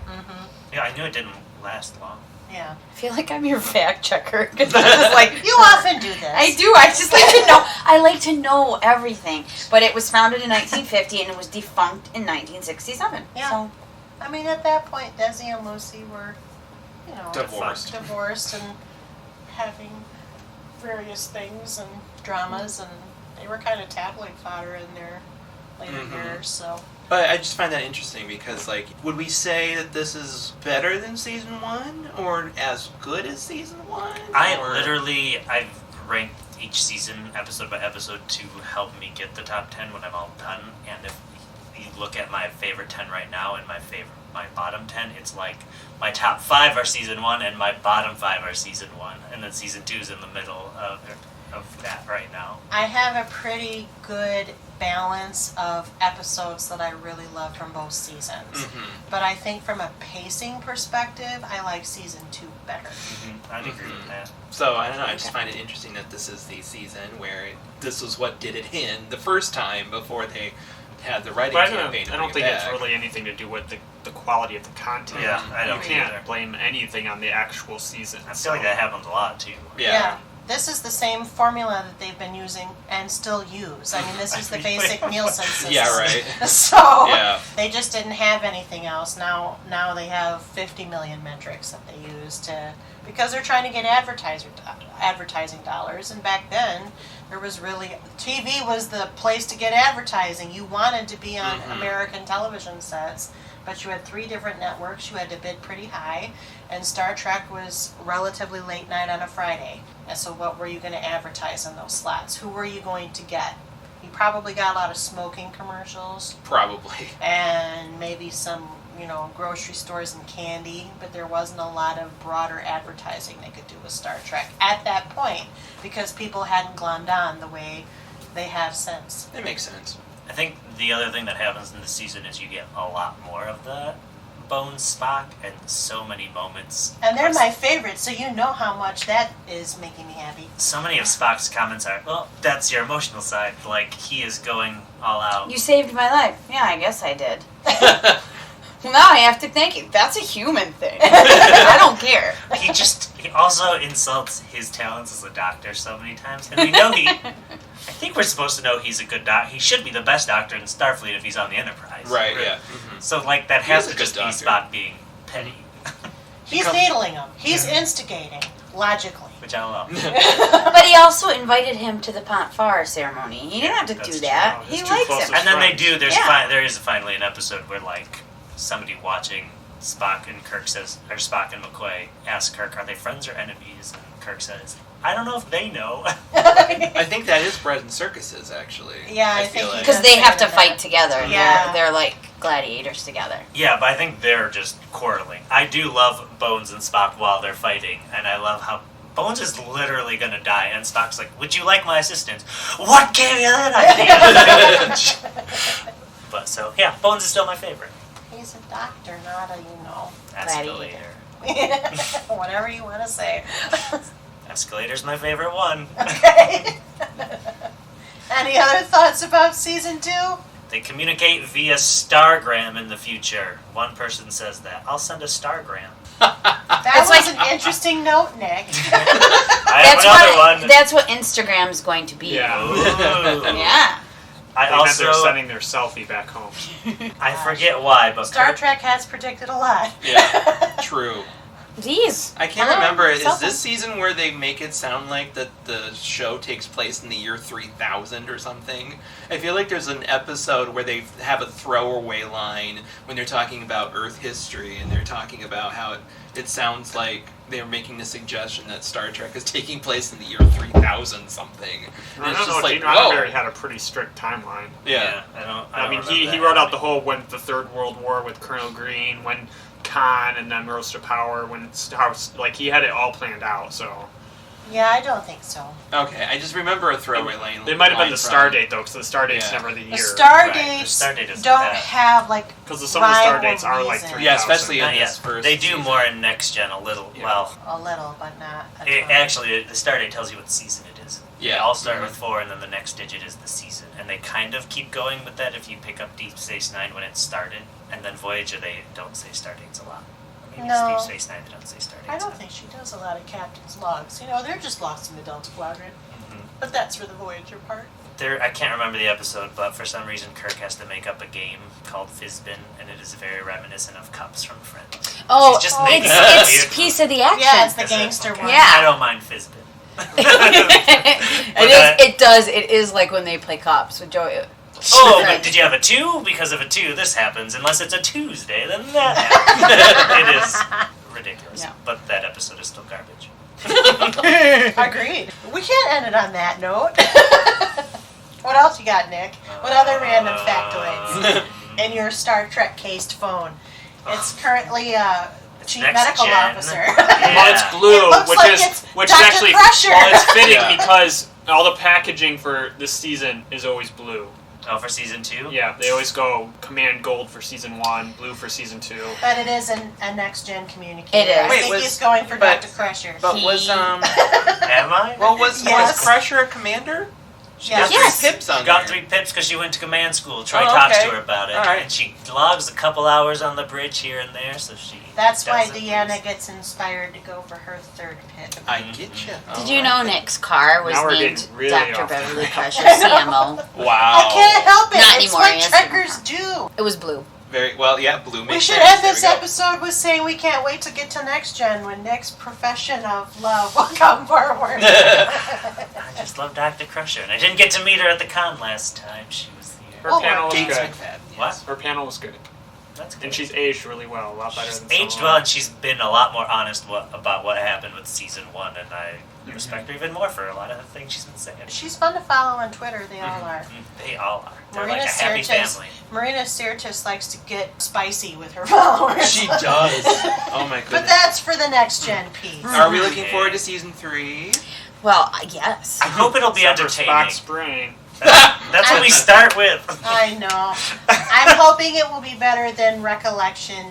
Yeah, I knew it didn't last long. Yeah, I feel like I'm your fact checker. 'Cause I'm just like, you often do this. I do. I just like to know. I like to know everything. But it was founded in 1950 and it was defunct in 1967. Yeah. So I mean, at that point, Desi and Lucy were, divorced and having various things and dramas, and they were kind of tabloid fodder in their later Mhm. years. So But I just find that interesting because, like, would we say that this is better than season 1 or as good as season 1? I or... literally, I've rank each season episode by episode to help me get the top 10 when I'm all done. And if you look at my favorite 10 right now and my bottom 10, it's like my top 5 are season 1 and my bottom 5 are season 1, and then season 2 is in the middle of that right now. I have a pretty good balance of episodes that I really love from both seasons. But I think from a pacing perspective, I like season 2 better. I'd agree with that. So, I don't know, I just find it interesting that this is the season where this was what did it in the first time before they had the writing But campaign. I don't think it's really anything to do with the quality of the content. Yeah, I don't You can't either. blame anything on the actual season. I feel like that happens a lot too. Yeah. This is the same formula that they've been using and still use. I mean, this is the basic Nielsen system. Yeah, right. So Yeah. they just didn't have anything else. Now they have 50 million metrics that they use because they're trying to get advertising dollars. And back then, there was really TV was the place to get advertising. You wanted to be on American television sets, but you had 3 different networks. You had to bid pretty high, and Star Trek was relatively late night on a Friday. And so what were you going to advertise in those slots? Who were you going to get? You probably got a lot of smoking commercials Probably. and maybe some, grocery stores and candy, but there wasn't a lot of broader advertising they could do with Star Trek at that point because people hadn't glommed on the way they have since. It makes sense. I think the other thing that happens in the season is you get a lot more of the Bones Spock and so many moments. And they're my favorite, so you know how much that is making me happy. So many of Spock's comments are, well, that's your emotional side. Like, he is going all out. You saved my life. Yeah, I guess I did. Well, now I have to thank you. That's a human thing. I don't care. He also insults his talents as a doctor so many times. And we know I think we're supposed to know he's a good doctor. He should be the best doctor in Starfleet if he's on the Enterprise. Right, yeah. So, that He has is to a just good be doctor. Spock being petty. He's needling him. He's instigating, logically. Which I love. But he also invited him to the Pont-Far ceremony. He didn't have to That's do true. that. It's He too likes close him. to And then they friends. do. Yeah. There is finally an episode where somebody watching Spock and Kirk says, or Spock and McCoy ask Kirk, are they friends or enemies? And Kirk says, I don't know if they know. I think that is bred in circuses, actually. Yeah, I feel think like. Because they have to fight together. Yeah. They're like gladiators together. Yeah, but I think they're just quarreling. I do love Bones and Spock while they're fighting, and I love how Bones is literally gonna die, and Spock's like, would you like my assistance? What gave you that idea? But so, yeah, Bones is still my favorite. He's a doctor, not a, Escalator. whatever you want to say. Escalator's my favorite one. Okay. Any other thoughts about season 2? They communicate via stargram in the future. One person says that. I'll send a stargram. That was an interesting note, Nick. I have another one. That's what Instagram's going to be. Yeah. Ooh. Yeah. I They meant they're also, sending their selfie back home. I forget why, but Star Kirk- Trek has predicted a lot. Yeah, true. These. I can't remember. Is something. this season where they make it sound like that the show takes place in the year 3000 or something? I feel like there's an episode where they have a throwaway line when they're talking about Earth history, and they're talking about how it sounds like they're making the suggestion that Star Trek is taking place in the year 3000 something. And I it's don't just know. like, Gene Roddenberry whoa. had a pretty strict timeline. Yeah. I mean, He wrote out the whole when the Third World War with Colonel Green, when Khan, and then Rose to Power, when he had it all planned out. So Yeah, I don't think so. Okay, I just remember a throwaway line. it might have been the line star from- date though, because the star date's Yeah. never the The year. star Right, the dates star date isn't don't that. have, like, Because some of the star rhyme or dates are like reason. 3000. Yeah, especially in Not this yet. first They do season. more in Next Gen a little. Yeah. Well, A little, but not a ton. actually, the star date tells you what season it is. Yeah. They all start with 4, and then the next digit is the season. And they kind of keep going with that if you pick up Deep Space Nine when it started. And then Voyager, they don't say star dates a lot. Maybe No. it's Deep Space Nine, they don't say star dates. I don't think she does a lot of captain's logs. They're just lost in the Delta Squadron. But that's for the Voyager part. I can't remember the episode, but for some reason Kirk has to make up a game called Fizzbin, and it is very reminiscent of Cups from Friends. Oh, He's just making up it's weird- piece of the action. Yeah, it's the Is it? gangster Okay. one. Yeah. I don't mind Fizzbin. It does. It is like when they play cops with Joey. Oh, but did you have a 2? Because of a 2, this happens. Unless it's a Tuesday, then that happens. It is ridiculous. Yeah. But that episode is still garbage. Agreed. We can't end it on that note. What else you got, Nick? What other random factoids in your Star Trek cased phone? It's currently a chief Next medical gen. officer. Well, it's blue, It looks which like is it's which Dr. is actually Crusher. well, it's fitting Yeah. because all the packaging for this season is always blue. Oh, for season 2? Yeah, they always go command gold for season 1, blue for season 2. But it is a next gen communicator. It is. I Wait, think was- he's going for but- Dr. Crusher. But was Am I? well was Yes. Crusher a commander? She got Yes. 3 pips on She got there. 3 pips because she went to command school. Troy Oh, talks okay. to her about it. All right. And she logs a couple hours on the bridge here and there, so she... That's why doesn't Deanna lose. gets inspired to go for her 3rd pip. I get you. Did you know Nick's car was Now we're named getting really Dr. off Beverly track. Crusher CMO? Wow. I can't help it. Not It's anymore, what yes. trekkers do. It was blue. Very well. Yeah, blue makes We should sense. end There this we go. episode with saying we can't wait to get to next gen when Nick's profession of love will come forward. I just love Dr. Crusher, and I didn't get to meet her at the con last time. She was here. Her Oh, panel was Gates good. McFadden. What? Her panel was good. That's good. And she's aged really well, a lot better She's than aged someone. well, and she's been a lot more honest about what happened with season 1, and I respect her even more for a lot of the things she's been saying. She's fun to follow on Twitter. They all are. They all are. They're Marina like a happy Sirtis. family. Marina Sirtis likes to get spicy with her followers. She does. Oh my But goodness. that's for the next gen piece. Are we looking forward to season 3? Well, yes. I hope it'll be Except for entertaining. Spock's brain. That's what we start with. I know. I'm hoping it will be better than Recollection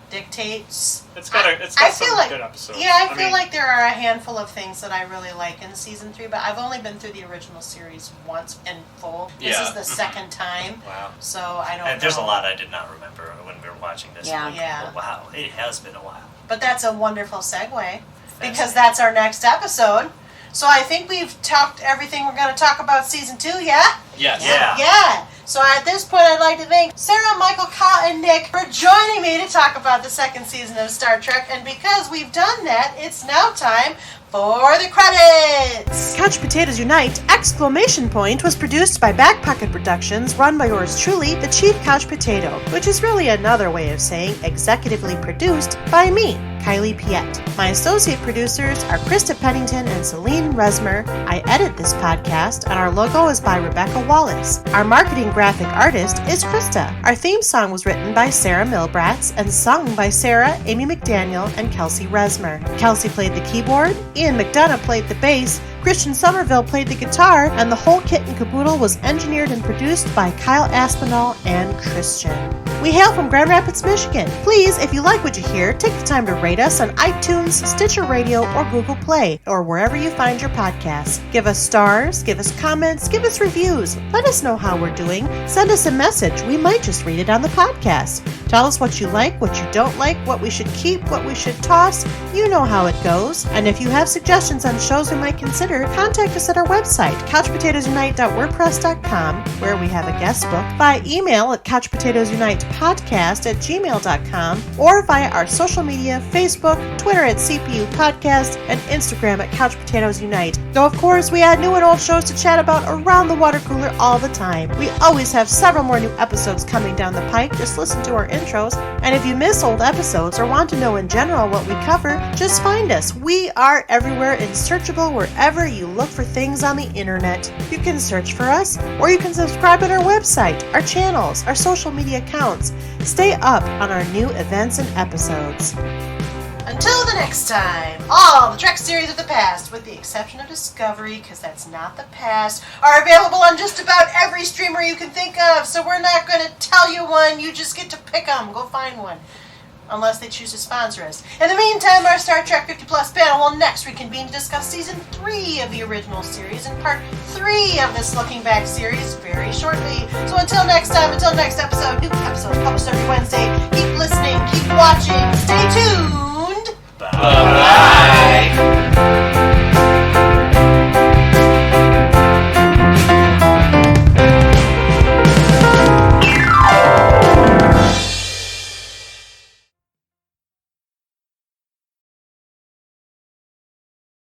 dictates. It's got I some feel like- good episodes. Yeah, I feel mean, like there are a handful of things that I really like in season 3, but I've only been through the original series once in full. This Yeah. is the second time, Wow. so I don't know. And there's a lot I did not remember when we were watching this. Yeah. I'm like, Yeah. oh, wow, it has been a while. But that's a wonderful segue, because that's our next episode. So I think we've talked everything we're going to talk about season 2, yeah? Yes. Yeah. Yeah. So at this point, I'd like to thank Sarah, Michael, Kyle, and Nick for joining me to talk about the 2nd season of Star Trek. And because we've done that, it's now time for the credits. Couch Potatoes Unite! Exclamation point was produced by Back Pocket Productions, run by yours truly, the Chief Couch Potato, which is really another way of saying executively produced by me, Kylie Piette. My associate producers are Krista Pennington and Selene Rezmer. I edit this podcast, and our logo is by Rebecca Wallace. Our marketing graphic artist is Krista. Our theme song was written by Sarah Milbratz and sung by Sarah, Amy McDaniel, and Kelsey Rezmer. Kelsey played the keyboard, Ian McDonough played the bass, Christian Somerville played the guitar, and the whole kit and caboodle was engineered and produced by Kyle Aspinall and Christian. We hail from Grand Rapids, Michigan. Please, if you like what you hear, take the time to rate us on iTunes, Stitcher Radio, or Google Play, or wherever you find your podcasts. Give us stars, give us comments, give us reviews. Let us know how we're doing. Send us a message. We might just read it on the podcast. Tell us what you like, what you don't like, what we should keep, what we should toss. You know how it goes. And if you have suggestions on shows we might consider, contact us at our website, couchpotatoesunite.wordpress.com, where we have a guest book, by email at couchpotatoesunitepodcast@gmail.com, or via our social media, Facebook, Twitter at CPU Podcast, and Instagram at Couch Potatoes Unite. Though, of course, we add new and old shows to chat about around the water cooler all the time. We always have several more new episodes coming down the pike. Just listen to our intros. And if you miss old episodes or want to know in general what we cover, just find us. We are everywhere and searchable wherever you look for things on the internet. You can search for us, or you can subscribe on our website, our channels, our social media accounts. Stay up on our new events and episodes. Until the next time, all the Trek series of the past, with the exception of Discovery, because that's not the past, are available on just about every streamer you can think of, so we're not going to tell you one, you just get to pick them. Go find one. Unless they choose to sponsor us. In the meantime, our Star Trek 50 Plus panel will next reconvene to discuss Season 3 of the original series and Part 3 of this Looking Back series very shortly. So until next time, until next episode, new episodes published every Wednesday. Keep listening, keep watching, stay tuned!